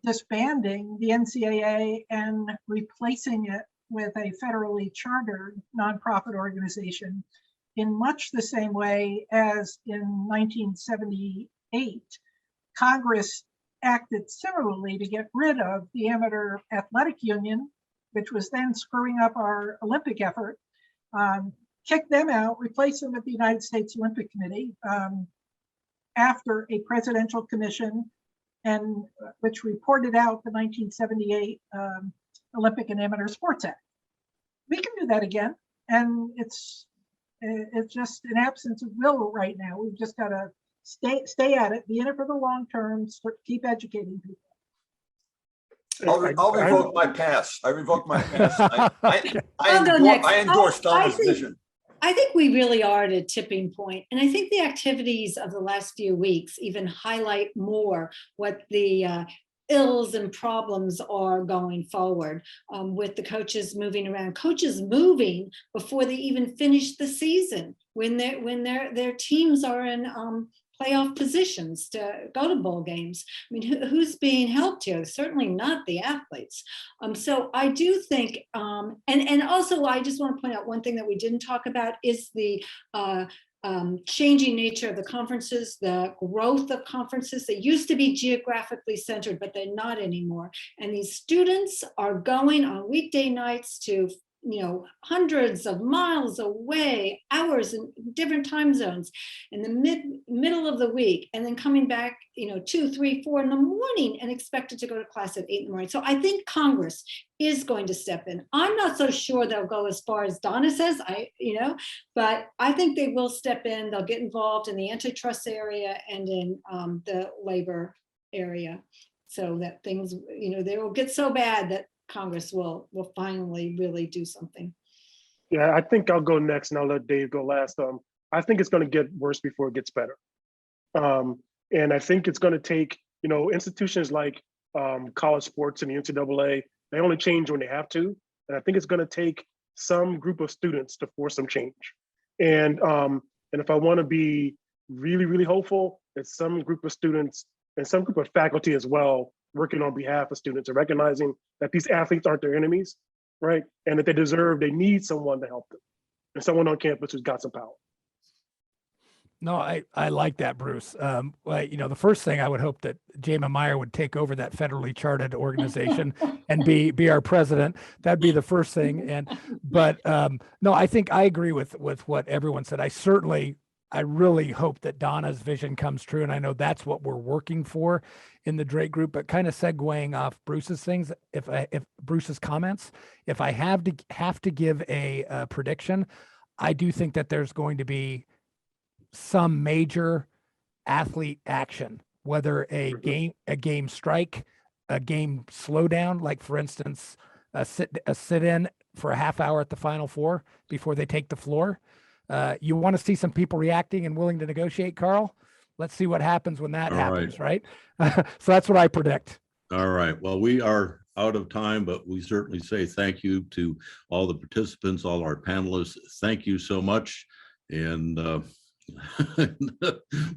S3: disbanding the NCAA and replacing it with a federally chartered nonprofit organization in much the same way as in 1978, Congress acted similarly to get rid of the Amateur Athletic Union, which was then screwing up our Olympic effort, kick them out, replace them with the United States Olympic Committee after a presidential commission, and which reported out the 1978 Olympic and Amateur Sports Act. We can do that again, and it's just an absence of will right now. We've just got to stay at it, be in it for the long term, keep educating people.
S5: I'll revoke my pass. I revoke my pass. I endorse Donna's vision.
S6: I think we really are at a tipping point. And I think the activities of the last few weeks even highlight more what the ills and problems are going forward, with the coaches moving around, coaches moving before they even finish the season, when their teams are in playoff positions to go to bowl games. I mean, who's being helped here? Certainly not the athletes. So I do think, and also I just want to point out one thing that we didn't talk about is the changing nature of the conferences, the growth of conferences. They used to be geographically centered, but they're not anymore. And these students are going on weekday nights to hundreds of miles away, hours in different time zones in the middle of the week, and then coming back, 2, 3, 4 in the morning and expected to go to class at 8 in the morning. So I think Congress is going to step in. I'm not so sure they'll go as far as Donna says, but I think they will step in. They'll get involved in the antitrust area and in the labor area, so that things, they will get so bad that Congress will finally really do something.
S4: Yeah, I think I'll go next and I'll let Dave go last. I think it's going to get worse before it gets better. And I think it's going to take, institutions like college sports and the NCAA, they only change when they have to. And I think it's going to take some group of students to force some change. And if I want to be really, really hopeful, it's some group of students and some group of faculty as well working on behalf of students and recognizing that these athletes aren't their enemies, right? And that they need someone to help them, and someone on campus who's got some power.
S7: No, I like that, Bruce. The first thing I would hope that Jamin Meyer would take over that federally chartered organization and be our president. That'd be the first thing. But no, I think I agree with what everyone said. I really hope that Donna's vision comes true. And I know that's what we're working for in the Drake Group, but kind of segueing off Bruce's things, if Bruce's comments, if I have to give a prediction, I do think that there's going to be some major athlete action, whether a game strike, a game slowdown, like for instance, a sit-in for a half hour at the Final Four before they take the floor. You want to see some people reacting and willing to negotiate, Carl? Let's see what happens when that happens, right? So that's what I predict.
S2: All right. Well, we are out of time, but we certainly say thank you to all the participants, all our panelists. Thank you so much. And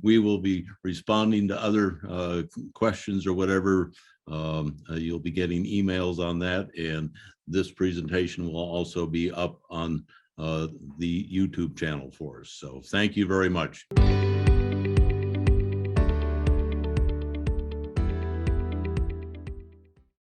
S2: we will be responding to other questions or whatever. You'll be getting emails on that. And this presentation will also be up on the YouTube channel for us. So thank you very much.